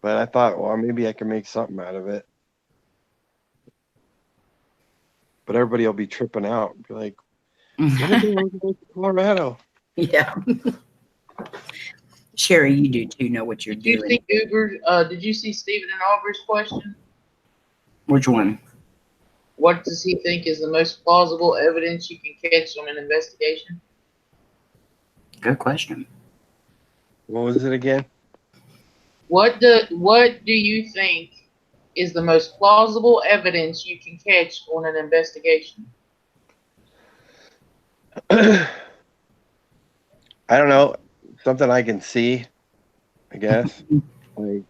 but I thought, well, maybe I can make something out of it. But everybody will be tripping out, be like, "When are they going to go to Colorado?" Yeah. Sherry, you do too know what you're Did you doing. see Uber? Did you see Stephen and Aubrey's question? Which one? What does he think is the most plausible evidence you can catch on an investigation? Good question. What was it again? What do you think is the most plausible evidence you can catch on an investigation? I don't know. Something I can see, I guess. Like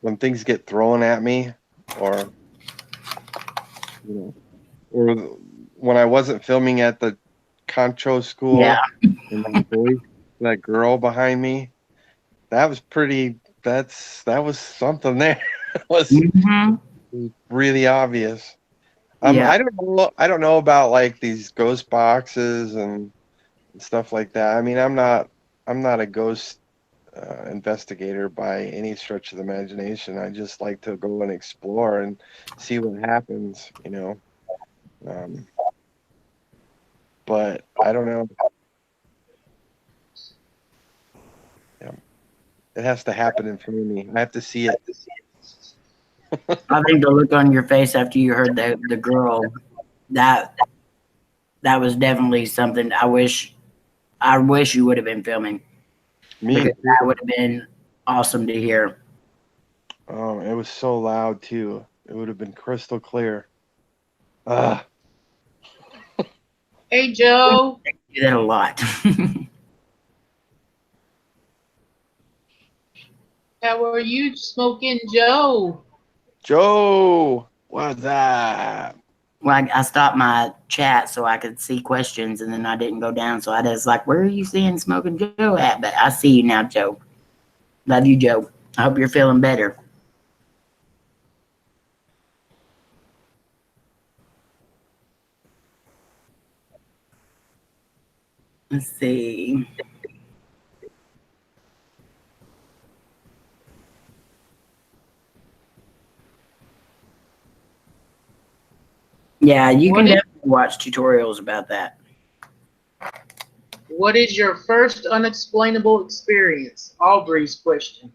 when things get thrown at me, or or when I wasn't filming at the Concho school, Yeah. and that girl behind me, that was pretty. That was something there. It was Mm-hmm. really obvious. Yeah. I don't know. I don't know about like these ghost boxes and stuff like that. I mean, I'm not a ghost investigator by any stretch of the imagination. I just like to go and explore and see what happens, you know. But I don't know. Yeah, it has to happen in front of me. I have to see it. I think the look on your face after you heard the girl, that was definitely something I wish you would have been filming. Me, Because that would have been awesome to hear. it was so loud too. It would have been crystal clear. Ah, Hey, Joe. I do that a lot. How are you, Smoking Joe? Joe, what's up? Well, I stopped my chat so I could see questions, and then I didn't go down. So I was like, "Where are you seeing Smoking Joe at?" But I see you now, Joe. Love you, Joe. I hope you're feeling better. Let's see. Yeah, you can definitely watch tutorials about that. What is your first unexplainable experience? Aubrey's question.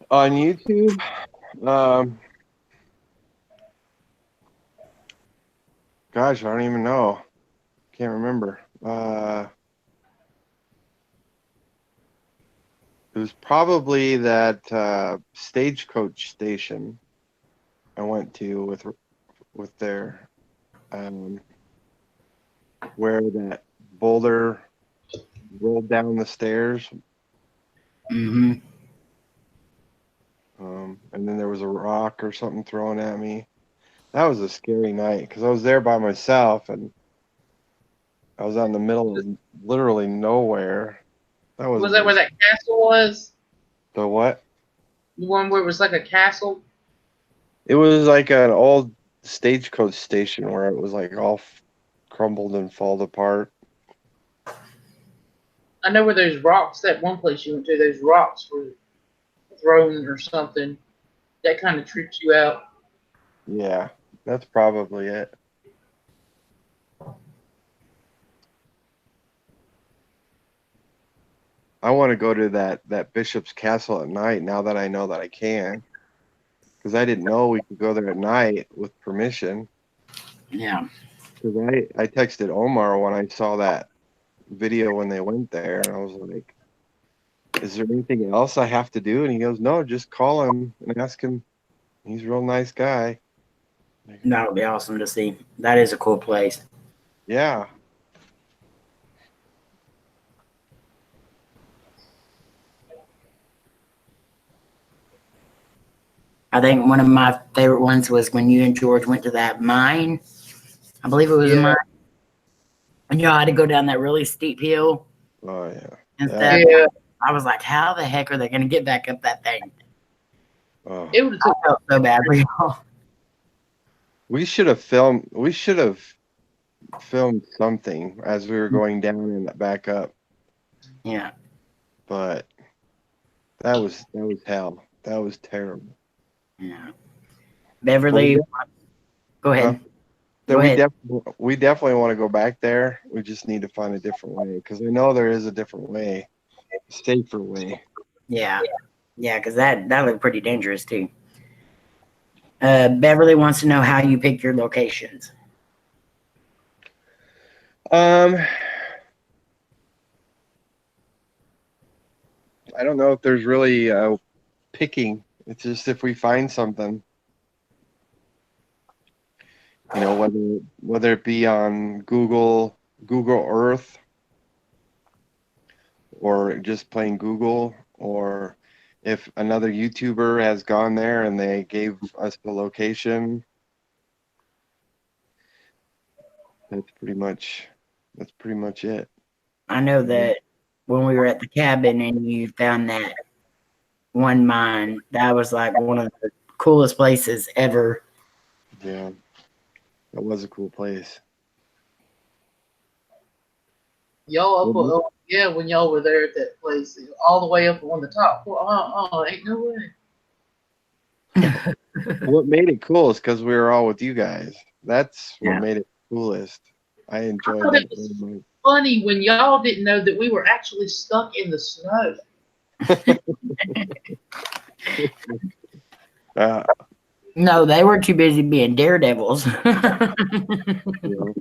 On YouTube, gosh, I don't even know. Can't remember. It was probably that stagecoach station I went to with their where that boulder rolled down the stairs. Mm-hmm. And then there was a rock or something thrown at me. That was a scary night because I was there by myself and I was out in the middle of literally nowhere. That Was that where that castle was? the what? The one where it was like a castle? It was like an old stagecoach station where it was like all crumbled and fall apart. I know where those rocks, that one place you went to, those rocks were thrown or something. That kind of tripped you out. Yeah, that's probably it. I want to go to that Bishop's Castle at night now that I know that I can. Because I didn't know we could go there at night with permission. Yeah. Because I texted Omar when I saw that video when they went there, and I was like, is there anything else I have to do? And he goes, no, just call him and ask him. He's a real nice guy. That would be awesome to see. That is a cool place. Yeah. I think one of my favorite ones was when you and George went to that mine. I believe it was a Yeah. mine. And y'all had to go down that really steep hill Oh, yeah. and That- stuff. Yeah, I was like, how the heck are they going to get back up that thing? Oh. it would have I took. felt so bad for y'all. We should have filmed something as we were going down and back up, Yeah. but that was hell. That was terrible. Yeah. Beverly, go ahead. So Go we ahead. definitely want to go back there. We just need to find a different way because I know there is a different way, a safer way. Yeah. Yeah, because that looked pretty dangerous too. Beverly wants to know how you pick your locations. I don't know if there's really picking. It's just if we find something, you know, whether it be on Google Earth or just plain Google, or if another YouTuber has gone there and they gave us the location. That's pretty much it. I know that when we were at the cabin and you found that one mine, that was like one of the coolest places ever. Yeah, that was a cool place. Y'all up, Mhm. yeah, when y'all were there at that place, all the way up on the top. Well, ain't no way. What made it cool is because we were all with you guys. That's what Yeah. made it coolest. I enjoyed thought that it was- very much. Funny when y'all didn't know that we were actually stuck in the snow. Uh, No, they were too busy being daredevils. you know,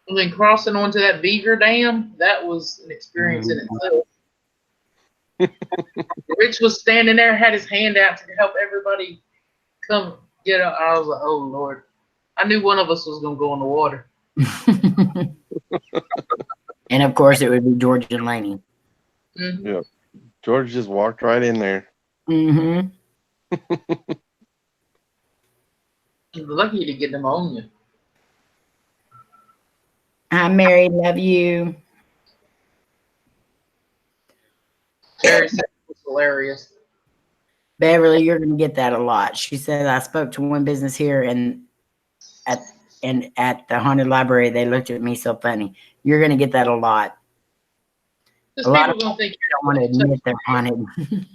And then crossing onto that beaver dam, that was an experience in itself. Rich was standing there, had his hand out to help everybody come get up. I was like, oh Lord. I knew one of us was gonna go in the water. And of course, it would be George and Laney. Mhm. George just walked right in there. Mm-hmm. Lucky to get pneumonia. Hi, Mary. Love you. Terry said it was hilarious. Beverly, you're going to get that a lot. She said, I spoke to one business here and at the haunted library, they looked at me so funny. You're going to get that a lot. Because A lot people of gonna think don't want to admit they're haunted.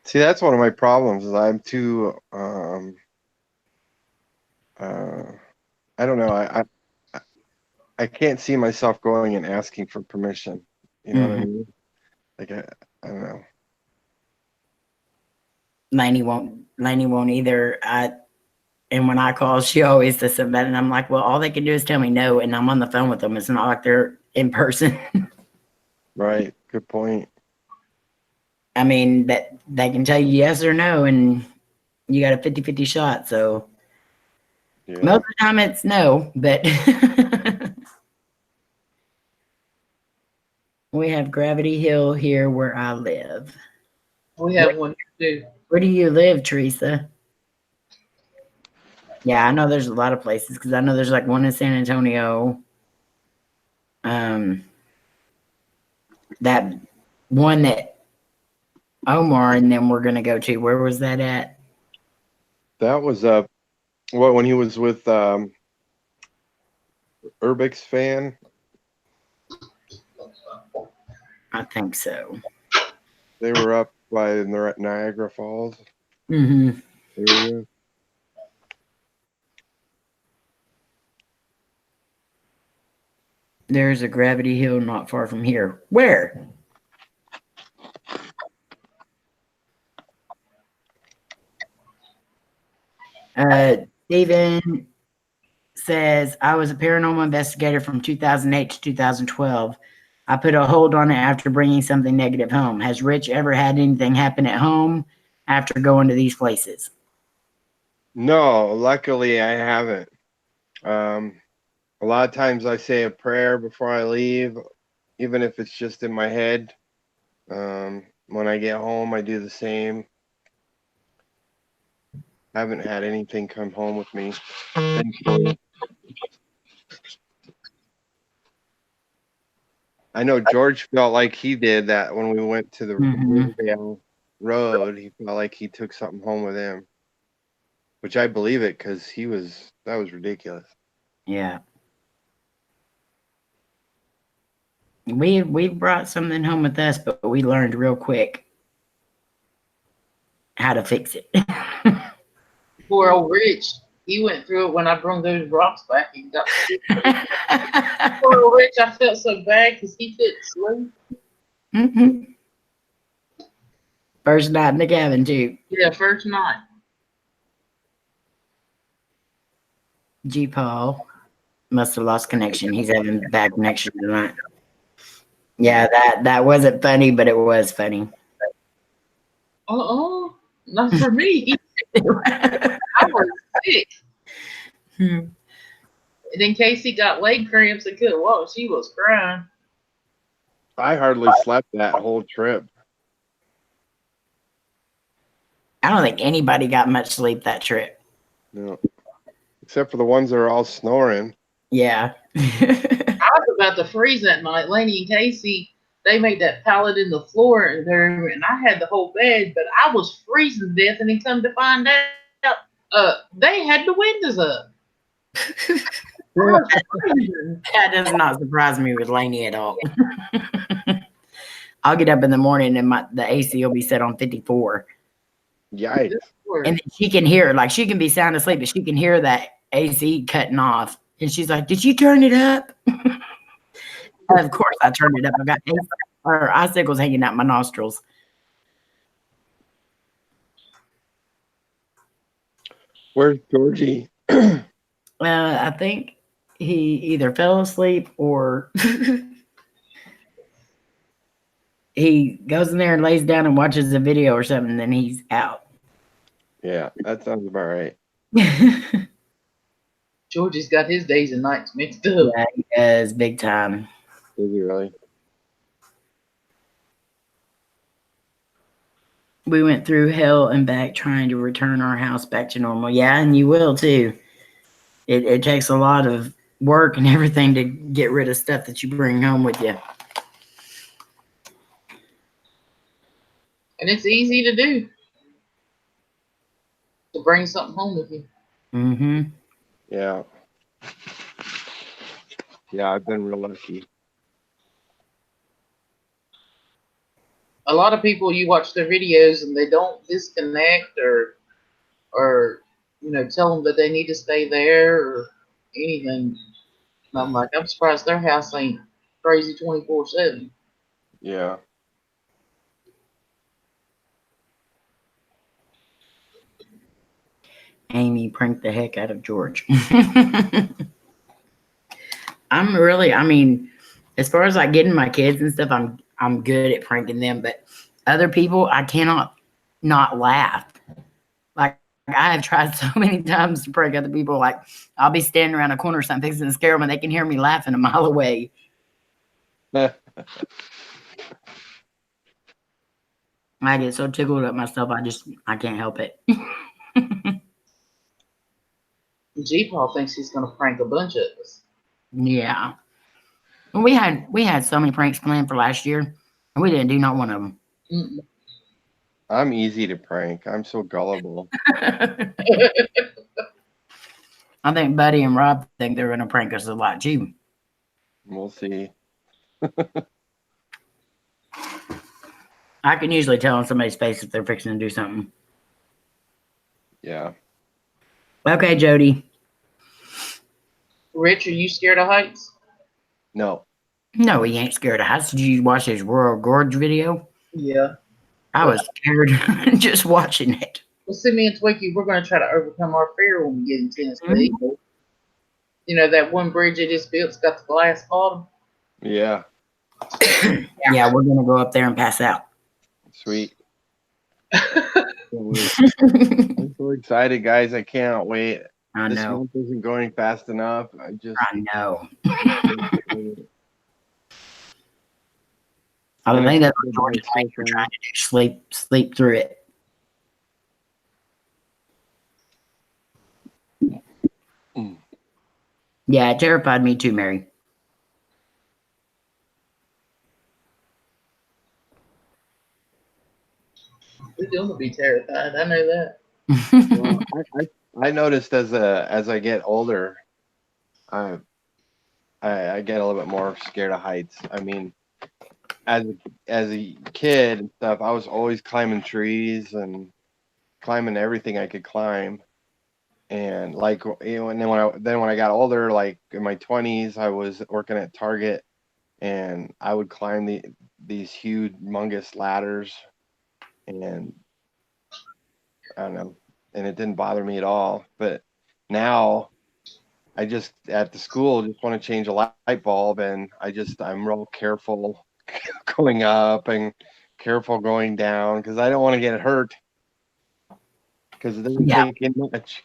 See, that's one of my problems. Is I'm too. I don't know. I can't see myself going and asking for permission. You know what I mean? Like I don't know. Laney won't Lainey won't either. And when I call, she always says something about it. And I'm like, well, all they can do is tell me no, and I'm on the phone with them. It's not like they're in person. Right. Good point. I mean, that they can tell you yes or no, and you got a 50-50 shot. So Yeah. most of the time it's no, but we have Gravity Hill here where I live. We have one here too. Where do you live, Teresa? Yeah, I know there's a lot of places because I know there's like one in San Antonio. That one that Omar and them were gonna go to. Where was that at? That was when he was with Urbix fan. I think so. They were up by Niagara Falls Mm-hmm. area. There's a Gravity Hill not far from here. Where? Stephen says, I was a paranormal investigator from 2008 to 2012. I put a hold on it after bringing something negative home. Has Rich ever had anything happen at home after going to these places? No, luckily I haven't. A lot of times I say a prayer before I leave, even if it's just in my head. When I get home, I do the same. I haven't had anything come home with me. Thankfully. I know George felt like he did that when we went to the Riverdale Road. He felt like he took something home with him, which I believe it because that was ridiculous. Yeah. We brought something home with us, but we learned real quick how to fix it. Poor old Rich. He went through it when I brought those rocks back. He got poor old Rich. I felt so bad because he couldn't sleep. Mm-hmm. First night in the cabin too. Yeah, first night. G Paul must have lost connection. He's having bad connection tonight. Yeah, that wasn't funny, but it was funny. Not for me. I was sick. And then Casey got leg cramps and couldn't walk. She was crying. I hardly slept that whole trip. I don't think anybody got much sleep that trip. No, except for the ones that are all snoring. Yeah. I was about to freeze that night. Laney and Casey, they made that pallet in the floor in their room, and I had the whole bed, but I was freezing to death. And then come to find out, they had the windows up. That does not surprise me with Lainey at all. I'll get up in the morning and the AC will be set on 54. Yikes. And then she can hear, like, she can be sound asleep, but she can hear that AC cutting off. And she's like, did you turn it up? Of course I turned it up. I got icicles hanging out my nostrils. Where's Georgie? I think he either fell asleep or he goes in there and lays down and watches a video or something, and then he's out. Yeah, that sounds about right. Georgie's got his days and nights mixed up. Yeah, he does, big time. Is he really? We went through hell and back trying to return our house back to normal. Yeah, and you will too. It takes a lot of work and everything to get rid of stuff that you bring home with you. And it's easy to do. To bring something home with you. Mm-hmm. Yeah. Yeah, I've been real lucky. A lot of people, you watch their videos and they don't disconnect or tell them that they need to stay there or anything. And I'm like, I'm surprised their house ain't crazy 24/7. Yeah. Amy pranked the heck out of George. I mean, as far as like getting my kids and stuff, I'm good at pranking them, but other people, I cannot not laugh. Like I have tried so many times to prank other people. Like I'll be standing around a corner or something, fixing to scare them, and they can hear me laughing a mile away. I get so tickled at myself, I can't help it. G-Paul thinks he's gonna prank a bunch of us. Yeah. We had so many pranks planned for last year, and we didn't do not one of them. Mm-mm. I'm easy to prank. I'm so gullible. I think Buddy and Rob think they're gonna prank us a lot too. We'll see. I can usually tell on somebody's face if they're fixing to do something. Yeah. Okay, Jody. Rich, are you scared of heights? No. No, he ain't scared of heights. Did you watch his Royal Gorge video? Yeah. I was scared just watching it. Well, see, me and Twinkie, we're gonna try to overcome our fear when we get in Tennessee. You know that one bridge they just built's got the glass bottom. Yeah. Yeah, we're gonna go up there and pass out. Sweet. I'm so excited, guys. I can't wait. I This know. month isn't going fast enough. I know. just. I think that's what George and Mike were trying to do. Sleep through it. Mm. Yeah, it terrified me too, Mary. We're gonna be terrified. I know that. Well, I noticed as I get older, I get a little bit more scared of heights. I mean, as a kid and stuff, I was always climbing trees and climbing everything I could climb. And like, you know, and then when I got older, like in my 20s, I was working at Target, and I would climb these huge, humongous ladders, and I don't know, and it didn't bother me at all. But now I just at the school just want to change a light bulb, and I'm real careful going up and careful going down because I don't want to get hurt because it doesn't take in much.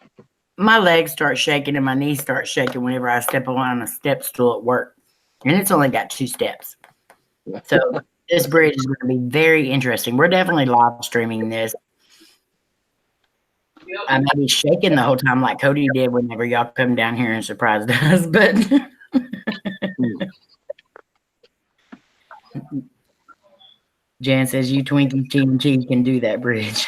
My legs start shaking and my knees start shaking whenever I step on a step stool at work. And it's only got 2 steps. So this bridge is going to be very interesting. We're definitely live streaming this. I may be shaking the whole time like Cody did whenever y'all come down here and surprised us, but Jan says you Twinkie Team G can do that bridge.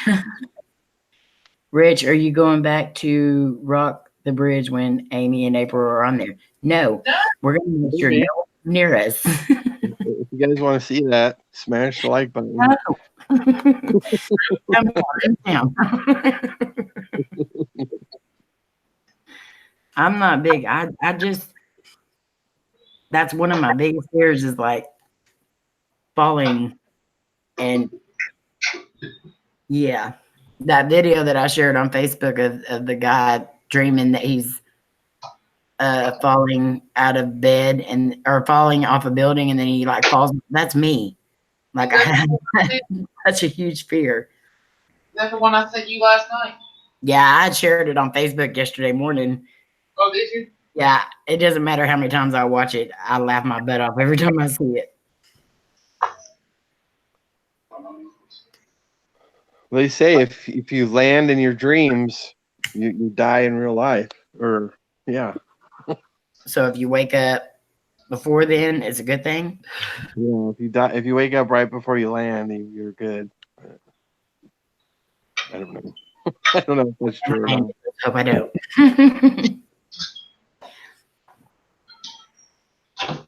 Rich, are you going back to rock the bridge when Amy and April are on there? No. We're going to make sure no one's near us. If you guys want to see that, smash the like button. No. I'm not big. I just, that's one of my biggest fears is like falling. And yeah, that video that I shared on Facebook of the guy dreaming that he's falling out of bed or falling off a building and then he like falls. That's me. Like I have such a huge fear. That's the one I sent you last night. Yeah, I shared it on Facebook yesterday morning. Oh, did you? Yeah, it doesn't matter how many times I watch it. I laugh my butt off every time I see it. They say if you land in your dreams, you die in real life. Or yeah. So if you wake up before then, it's a good thing. Yeah, if you wake up right before you land, you're good. I don't know. I don't know if that's true or not. Hope I don't.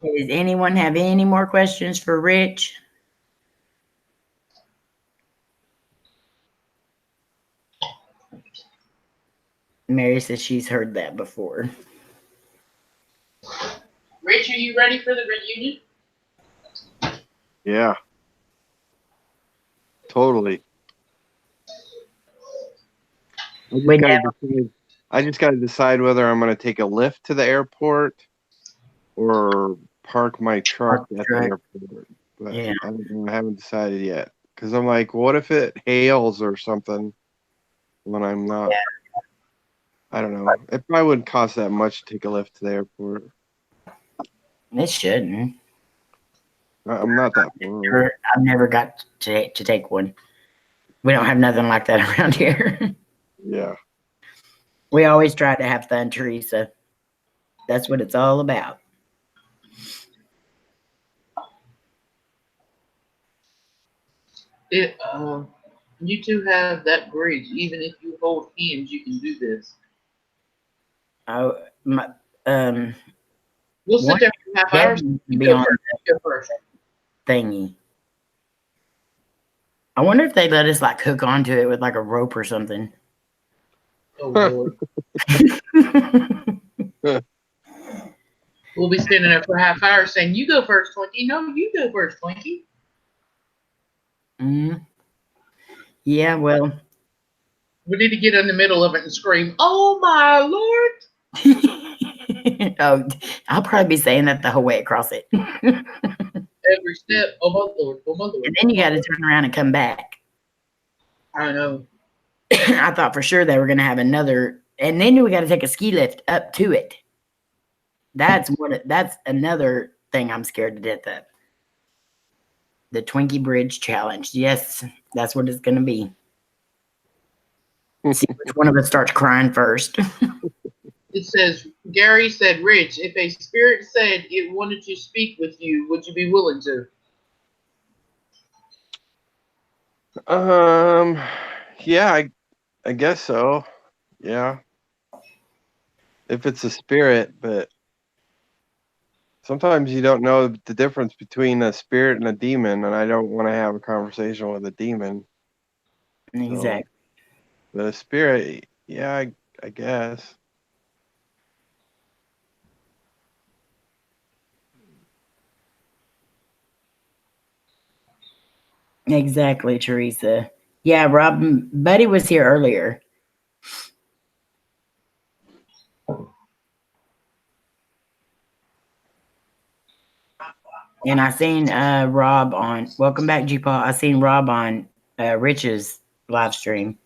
Does anyone have any more questions for Rich? Mary says she's heard that before. Rich, are you ready for the reunion? Yeah. Totally. I just We gotta never- decide I just got to decide whether I'm going to take a lift to the airport or park my truck Park the at truck. the airport. But Yeah. I haven't decided yet because I'm like, what if it hails or something when I'm not? I don't know. It probably wouldn't cost that much to take a lift to the airport. It shouldn't. I'm not that far. I've never got to take one. We don't have nothing like that around here. Yeah. We always try to have fun, Teresa. That's what it's all about. You two have that bridge. Even if you hold hands, you can do this. Oh, my, We'll sit One there for half Dad hours. needs to You be go on first. You go first. thingy. I wonder if they let us like hook onto it with like a rope or something. Oh Lord. We'll be standing there for half hour saying, "You go first, Twinkie." No, you go first, Twinkie. Yeah, well. We need to get in the middle of it and scream, "Oh my Lord!" Oh, I'll probably be saying that the whole way across it. And Every step. Oh my Lord. Oh my Lord. then you got to turn around and come back. I know. I thought for sure they were going to have another, and then we got to take a ski lift up to it. That's another thing I'm scared to death of. The Twinkie Bridge Challenge. Yes, that's what it's going to be. See which one of us starts crying first. It says, Gary said, "Rich, if a spirit said it wanted to speak with you, would you be willing to?" Yeah, I guess so. Yeah. If it's a spirit, but sometimes you don't know the difference between a spirit and a demon, and I don't want to have a conversation with a demon. Exactly. But a spirit, yeah, I guess. Exactly, Teresa. Yeah, Buddy was here earlier. And I seen Rob on welcome back, G Paul. I seen Rob on Rich's live stream.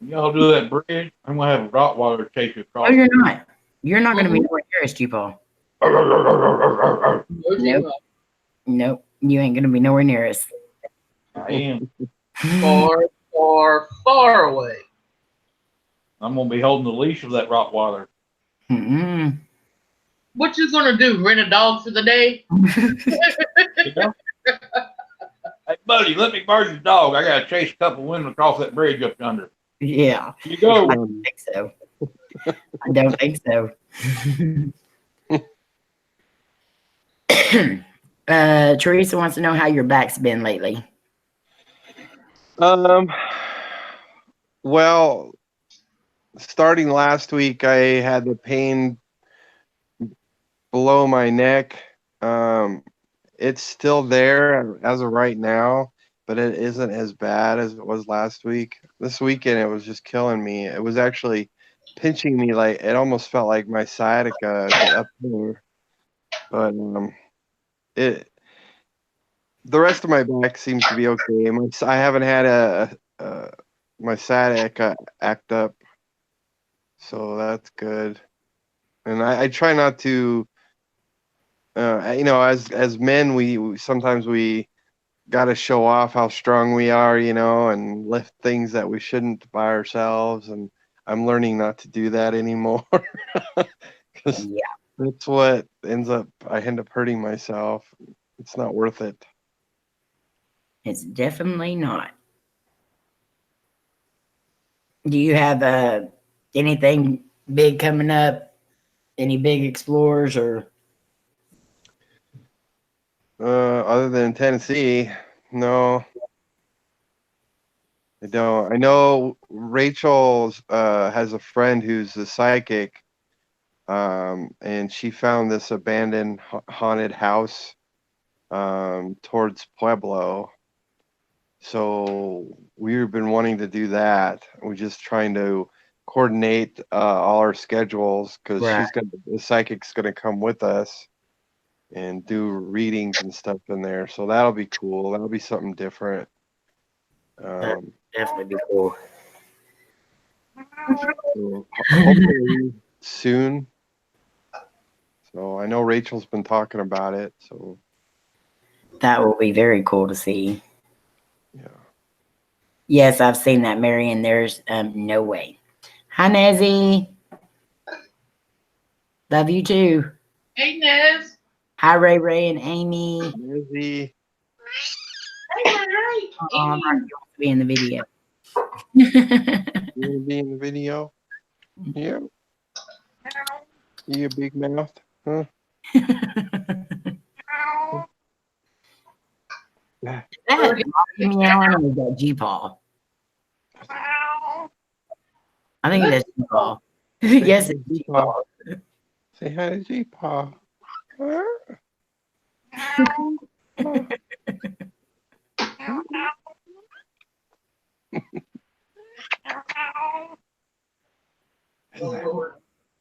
Y'all do that bridge, I'm gonna have a Rottweiler chase you across. Oh, you're not. You're not gonna be nowhere near us, G Paul. Nope. Nope. You ain't gonna be nowhere near us. I am. Far, far, far away. I'm gonna be holding the leash of that Rottweiler. Mm-mm. What you gonna do? Rent a dog for the day? You know? Hey, buddy, let me borrow your dog. I gotta chase a couple women across that bridge up yonder. Yeah. You go. I don't think so. I don't think so. Teresa wants to know how your back's been lately. Well, starting last week, I had the pain below my neck. It's still there as of right now, but it isn't as bad as it was last week. This weekend, it was just killing me. It was actually pinching me, like it almost felt like my sciatica up here. But it the rest of my back seems to be okay. I haven't had my sciatica act up, so that's good. And I try not to, as men, we sometimes we got to show off how strong we are, and lift things that we shouldn't by ourselves. And I'm learning not to do that anymore because Yeah, that's what I end up hurting myself. It's not worth it. it's definitely not. Do you have anything big coming up? Any big explorers or? Other than Tennessee, no, I don't. I know Rachel has a friend who's a psychic, and she found this abandoned haunted house towards Pueblo. So we've been wanting to do that. We're just trying to coordinate all our schedules because Right. the psychic's gonna come with us and do readings and stuff in there. So that'll be cool. That'll be something different. Definitely be cool. So hopefully soon. So I know Rachel's been talking about it. So That will be very cool to see. yeah. Yes, I've seen that, Marion. There's no way. Hi, Nezzy. Love you too. Hey, Nez. Hi, Ray Ray and Amy. Busy. Hey, hey, Oh, Amy. you want to be in the video. You want to be in the video? Yeah. You a big mouth? Huh? Yeah. That meowing or is that G-Paw? I think that's G-Paw. Yes, it's G-Paw. Say hi to G-Paw. Huh?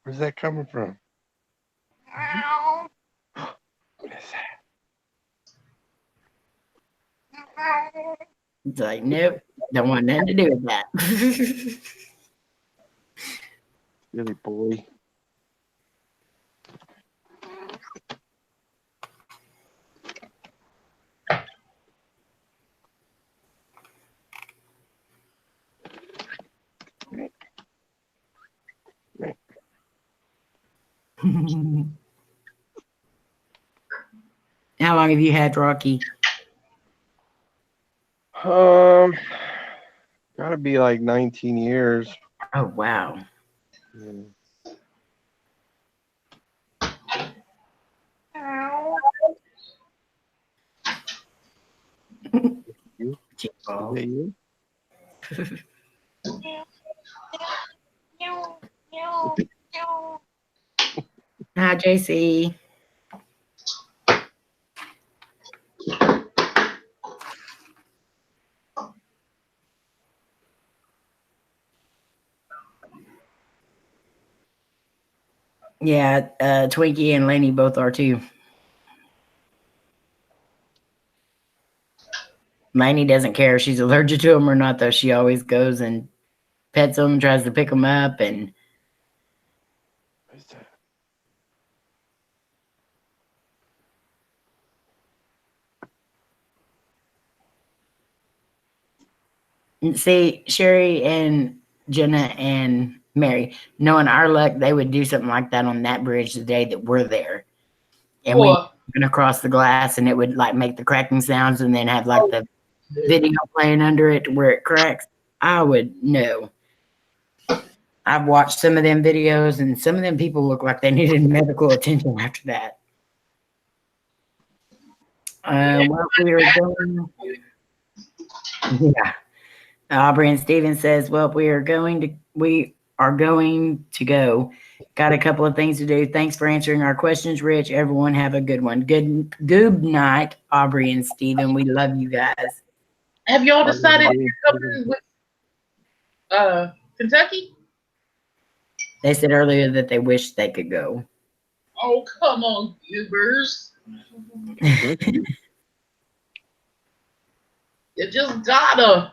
Where's that coming from? What is that? It's like, nope, don't want nothing to do with that. Silly boy. How long have you had Rocky? Gotta be like 19 years. Oh, wow. Yeah. You? G-Paw. Is that you? Hi, JC. Yeah, Twinkie and Lainey both are too. Lainey doesn't care if she's allergic to them or not, though. She always goes and pets them, tries to pick them up, and What is that? see, Sherry and Jenna and Mary, knowing our luck, they would do something like that on that bridge the day that we're there. And we What? went across the glass and it would like make the cracking sounds and then have like the video playing under it where it cracks. I would know. I've watched some of them videos and some of them people look like they needed medical attention after that. Well, we are going. Yeah. Aubrey and Steven says, well, we are going to go. Got a couple of things to do. Thanks for answering our questions, Rich. Everyone have a good one. Good night, Aubrey and Steven. We love you guys. Have y'all decided you're coming with Kentucky? They said earlier that they wish they could go. Oh, come on, goobers. You just gotta.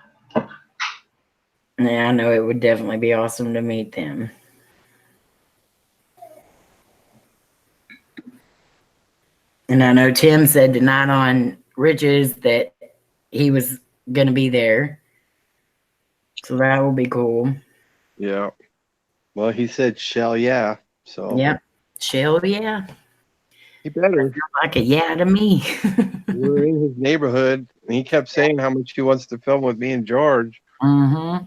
Yeah, I know it would definitely be awesome to meet them. And I know Tim said tonight on Rich's that he was going to be there. So that will be cool. Yeah. Well, he said shell yeah. So Yep. Shell, yeah. he better. Like a yeah to me. We're in his neighborhood, and he kept saying how much he wants to film with me and George. Mm-hmm.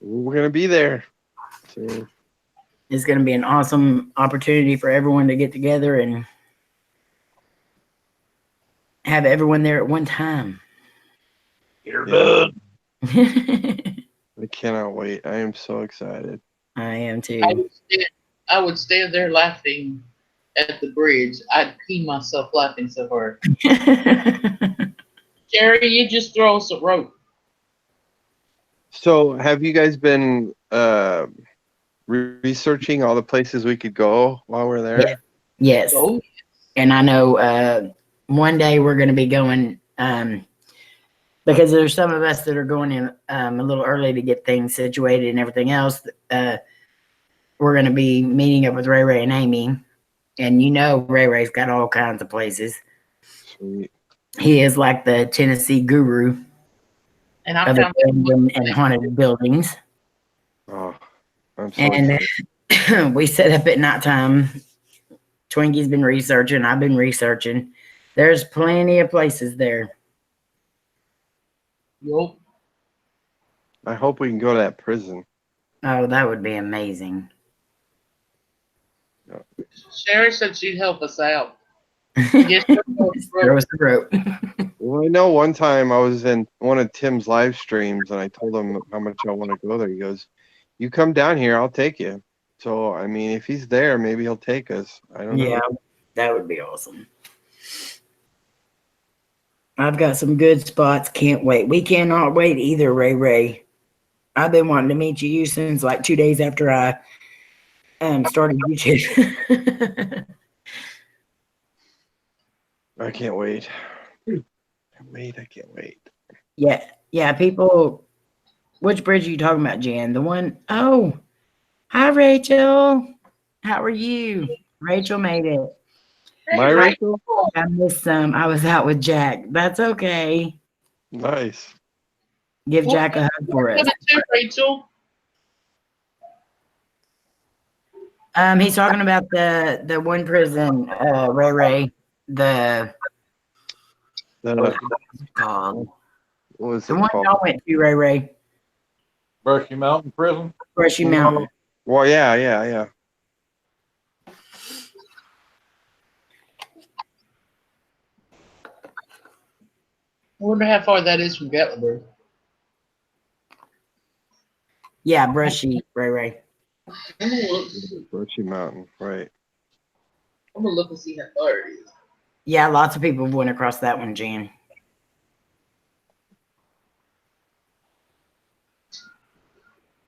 We're gonna be there. So It's going to be an awesome opportunity for everyone to get together and have everyone there at one time. You're done. I cannot wait. I am so excited. I am too. I would stand there laughing at the bridge. I'd pee myself laughing so hard. Jerry, you just throw us a rope. So, have you guys been researching all the places we could go while we're there? Yeah. Yes. Oh, And I know one day we're going to be going because there's some of us that are going in a little early to get things situated and everything else. We're going to be meeting up with Ray Ray and Amy. And you know, Ray Ray's got all kinds of places. Sweet. He is like the Tennessee guru and I'm of down abandoned and haunted buildings. Oh, I'm so And excited. we set up at nighttime. Twinkie's been researching. I've been researching. There's plenty of places there. Yup. I hope we can go to that prison. Oh, that would be amazing. Sherry said she'd help us out. Yes, Throw us the rope. Well, I know one time I was in one of Tim's live streams and I told him how much I want to go there. He goes, "You come down here, I'll take you." So, I mean, if he's there, maybe he'll take us. I don't Yeah, know. that would be awesome. I've got some good spots. Can't wait. We cannot wait either, Ray Ray. I've been wanting to meet you since like 2 days after I started YouTube. I can't wait. I can't wait. Yeah, people. Which bridge are you talking about, Jan? The one, oh, hi, Rachel. How are you? Rachel made it. My Rachel? I missed some. I was out with Jack. That's okay. Nice. Give Jack a hug for us. Rachel. He's talking about the one prison, Ray Ray. The The, called what was the it one called? y'all went to, Ray Ray. Brushy Mountain Prison. Brushy Mountain. Well, yeah. I wonder how far that is from Gatlinburg. Yeah, Brushy, Ray Ray. I'm gonna look. Brushy Mountain, right. I'm gonna look and see how far it is. Yeah, lots of people went across that one, Jan.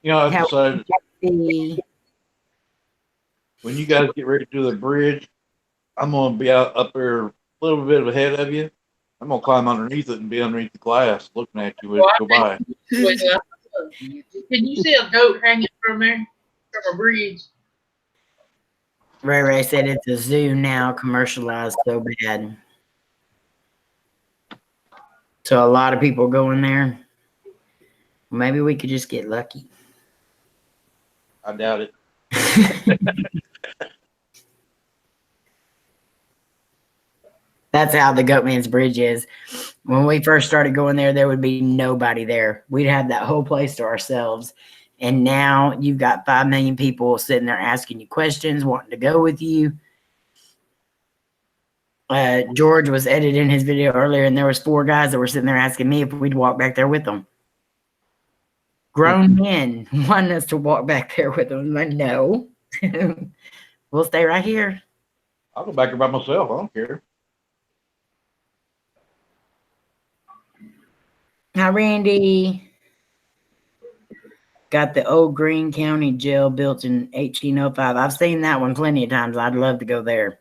You know, I How- decided The when you guys get ready to do the bridge, I'm gonna be out up there a little bit ahead of you. I'm gonna climb underneath it and be underneath the glass, looking at you as you go by. Wait, can you see a goat hanging from there? From a bridge? Ray Ray said it's a zoo now, commercialized so bad. So a lot of people go in there. Maybe we could just get lucky. I doubt it. That's how the Goatman's Bridge is. When we first started going there would be nobody there. We'd have that whole place to ourselves. And now you've got 5 million people sitting there asking you questions, wanting to go with you. George was editing his video earlier, and there was 4 guys that were sitting there asking me if we'd walk back there with them. Grown men wanting us to walk back there with them. I'm like, no. We'll stay right here. I'll go back there by myself. I don't care. Hi, Randy. Got the old Greene County Jail built in 1805. I've seen that one plenty of times. I'd love to go there.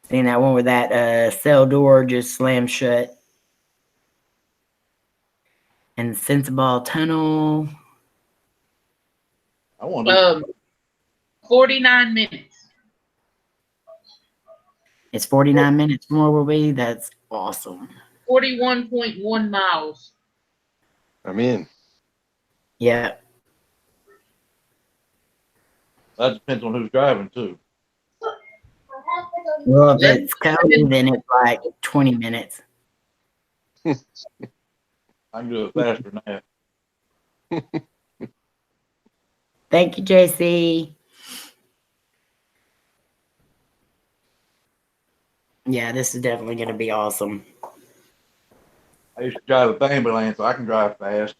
Seen that one where that cell door just slammed shut. And Sensible Tunnel. I want to. 49 minutes. It's 49 minutes from where we'll be. That's awesome. 41.1 miles. I'm in. Yeah. That depends on who's driving too. Well, if it's cold, then it's like 20 minutes. I can do it faster than that. Thank you, JC. Yeah, this is definitely going to be awesome. I used to drive a ambulance, so I can drive fast.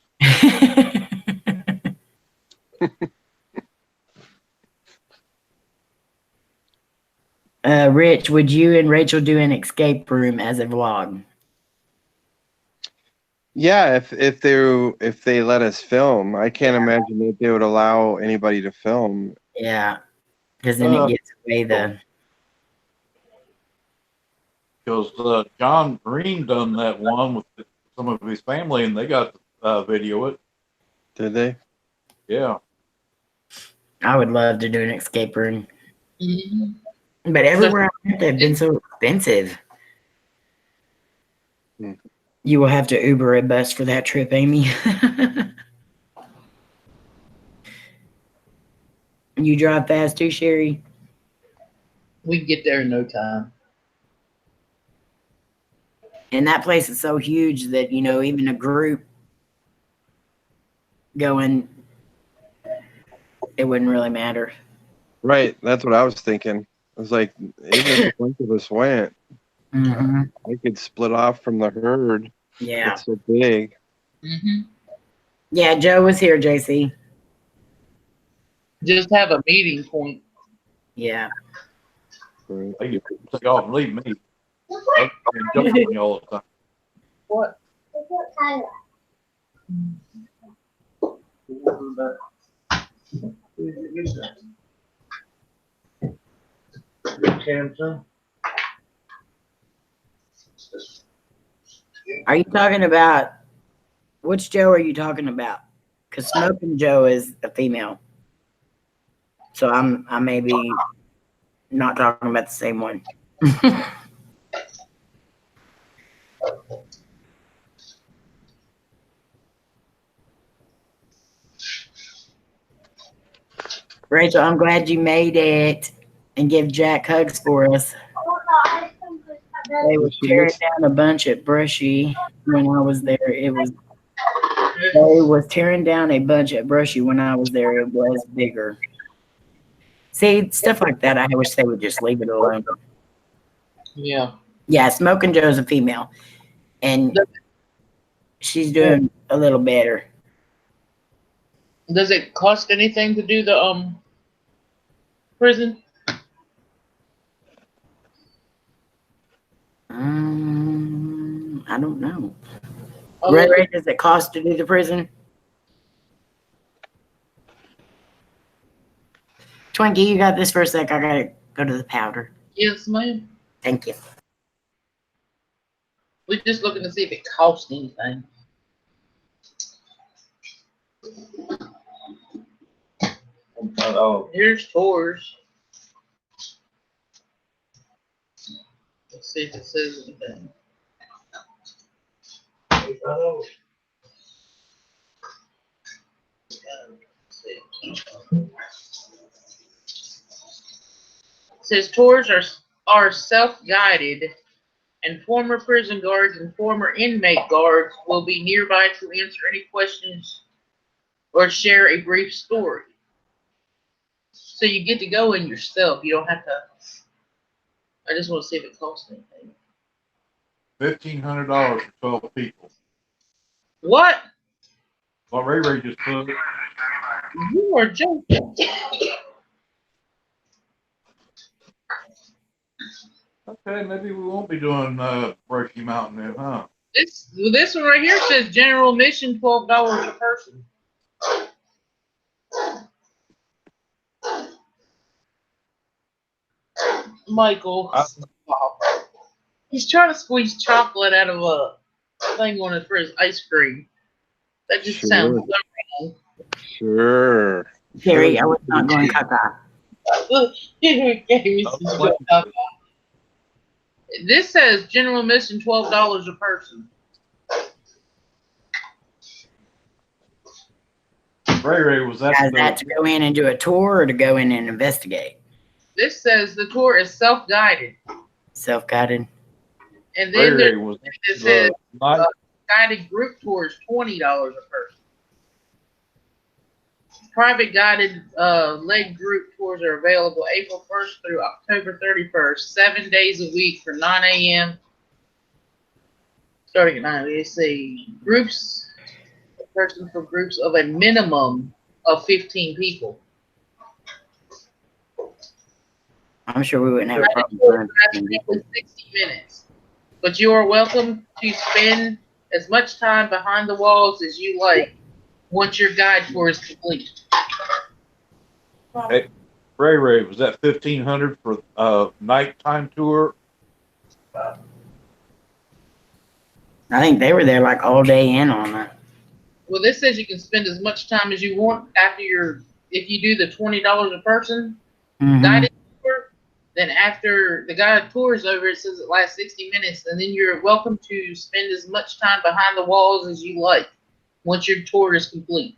Rich, would you and Rachel do an escape room as a vlog? Yeah, if they let us film, I can't imagine that they would allow anybody to film. Yeah, because then it gets away the. Because John Green done that one with some of his family, and they got to video it. Did they? Yeah. I would love to do an escape room, Mm-hmm. but everywhere I went, they've been so expensive. Hmm. You will have to Uber a bus for that trip, Amy. You drive fast too, Sherry? We can get there in no time. And that place is so huge that, you know, even a group going, it wouldn't really matter. Right, that's what I was thinking. I was like, even if a bunch of us went, Mm-hmm. I could split off from the herd. Yeah. It's so big. Mm-hmm. Yeah, Joe was here, JC. Just have a meeting point. Yeah. Right. They get take off and leave me. And jump on you all the time. What? Are you talking about, which Joe are you talking about? Because Smoking Joe is a female. So I may be not talking about the same one. Rachel, I'm glad you made it, and give Jack hugs for us. They were tearing down a bunch at Brushy when I was there. They was tearing down a bunch at Brushy when I was there. It was bigger. See, stuff like that, I wish they would just leave it alone. Yeah. Yeah, Smoking Joe's a female, and she's doing a little better. Does it cost anything to do the prison? I don't know. Oh, Ray, does it cost to do the prison? Twinkie, you got this for a sec. I gotta go to the powder. yes, ma'am. Thank you. We're just looking to see if it costs anything. Oh, here's tours. Let's see if it says anything. It says tours are self-guided, and former prison guards and former inmate guards will be nearby to answer any questions or share a brief story. So you get to go in yourself. You don't have to. I just want to see if it costs anything. $1,500 for 12 people. What? What Ray just put. You are joking. Okay, maybe we won't be doing Brushy Mountain then, huh? This one right here says general admission $12 a person. Michael, stop. He's trying to squeeze chocolate out of a thing on it for his ice cream. That just sounds so wrong. Sure. Terry, I was not going caca. Look, he gave me some chocolate. This says general admission $12 a person. Ray was that. Is that to go in and do a tour or to go in and investigate? This says the tour is self-guided. Self-guided. And then Ray was it says night. guided group tours $20 a person. Private guided leg group tours are available April 1st through October 31st, 7 days a week from 9 a.m. starting at 9. Let's see. Groups, person for groups of a minimum of 15 people. I'm sure we wouldn't have a I problem. think doing that's in 60 minutes. But you are welcome to spend as much time behind the walls as you like once your guide tour is complete. Hey, Ray, was that 1,500 for nighttime tour? I think they were there like all day in on that. Well, this says you can spend as much time as you want after if you do the $20 a person Mhm. guided tour. Then after the guided tour is over, it says it lasts 60 minutes, and then you're welcome to spend as much time behind the walls as you like once your tour is complete.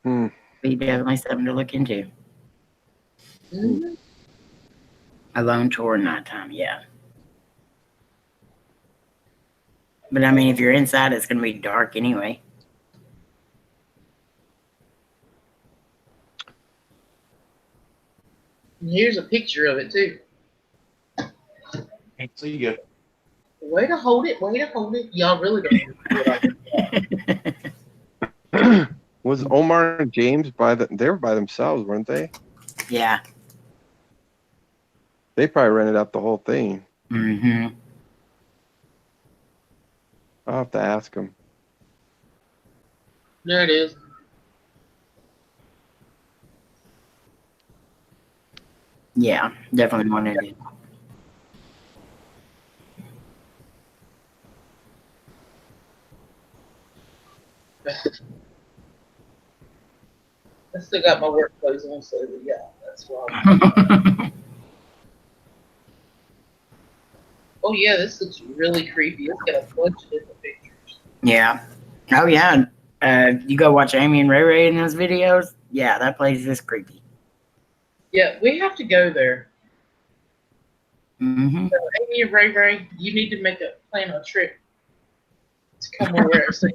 Hmm. Be definitely something to look into. Mm-hmm. A lone tour nighttime, yeah. But I mean, if you're inside, it's going to be dark anyway. And here's a picture of it too. Can't see you. Way to hold it, way to hold it. Y'all really don't need to do it like that. Was Omar and James they were by themselves, weren't they? Yeah. They probably rented out the whole thing. Mm-hmm. I'll have to ask them. There it is. Yeah, definitely wanted it. I still got my work clothes on, so yeah, that's why. Oh yeah, this looks really creepy. It's got a bunch of different pictures. Yeah. Oh, yeah. You go watch Amy and Ray Ray in those videos? Yeah, that place is creepy. Yeah, we have to go there. Mm-hmm. So, Amy and Ray Ray, you need to plan a trip to come over there and see.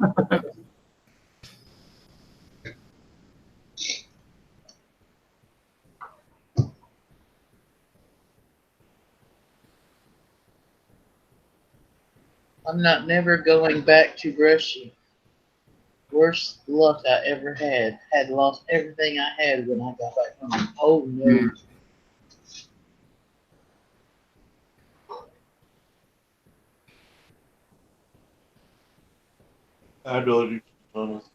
I'm not never going back to Brushy. Worst luck I ever had. Had lost everything I had when I got back home. Oh no. I'd really do photos.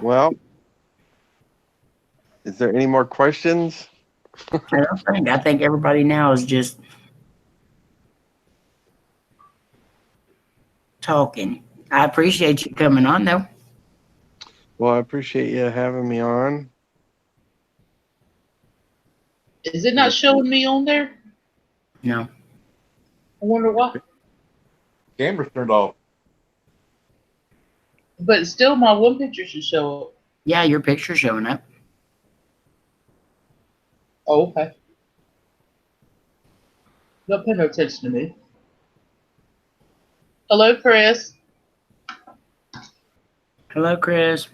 Well, is there any more questions? I think everybody now is just talking. I appreciate you coming on, though. Well, I appreciate you having me on. Is it not showing me on there? No. I wonder why. Camera's turned off. But still, my one picture should show up. Yeah, your picture's showing up. Oh, okay. Don't pay no attention to me. Hello, Chris. Hello, Chris.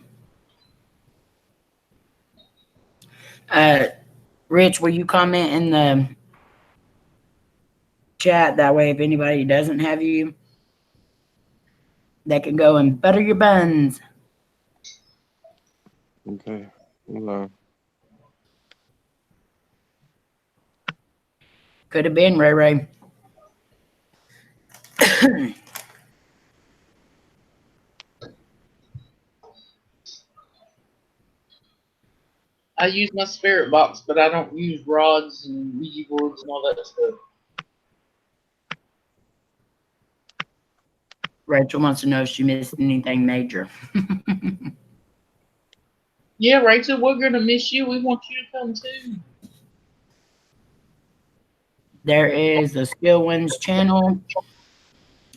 Rich, will you comment in the chat? That way, if anybody doesn't have you, they can go and butter your buns. Okay. Well, Could have been Ray Ray. I use my spirit box, but I don't use rods and Ouija boards and all that stuff. Rachel wants to know if she missed anything major. Yeah, Rachel, we're going to miss you. We want you to come too. There is a Skill Wins channel.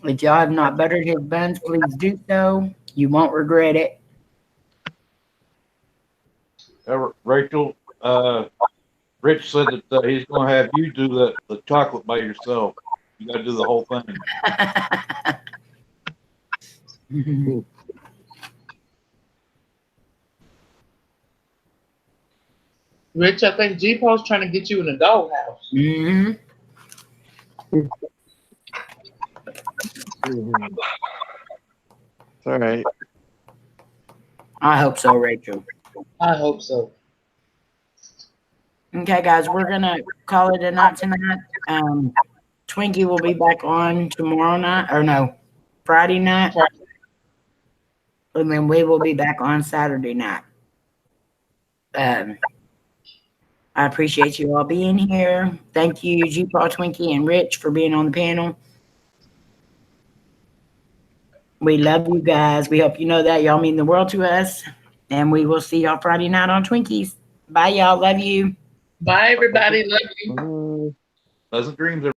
If y'all have not buttered his buns, please do so. You won't regret it. Rachel, Rich said that he's going to have you do the chocolate by yourself. You got to do the whole thing. Rich, I think G-Paul's trying to get you in a doghouse. hmm It's all right. I hope so, Rachel. I hope so. Okay, guys, we're gonna call it a night tonight. Twinkie will be back on tomorrow night, or no, Friday night, and then we will be back on Saturday night. I appreciate you all being here. Thank you, G-Paul, Twinkie, and Rich for being on the panel. We love you guys. We hope you know that. Y'all mean the world to us. And we will see y'all Friday night on Twinkies. Bye, y'all. Love you. Bye, everybody. Love you. Pleasant dreams,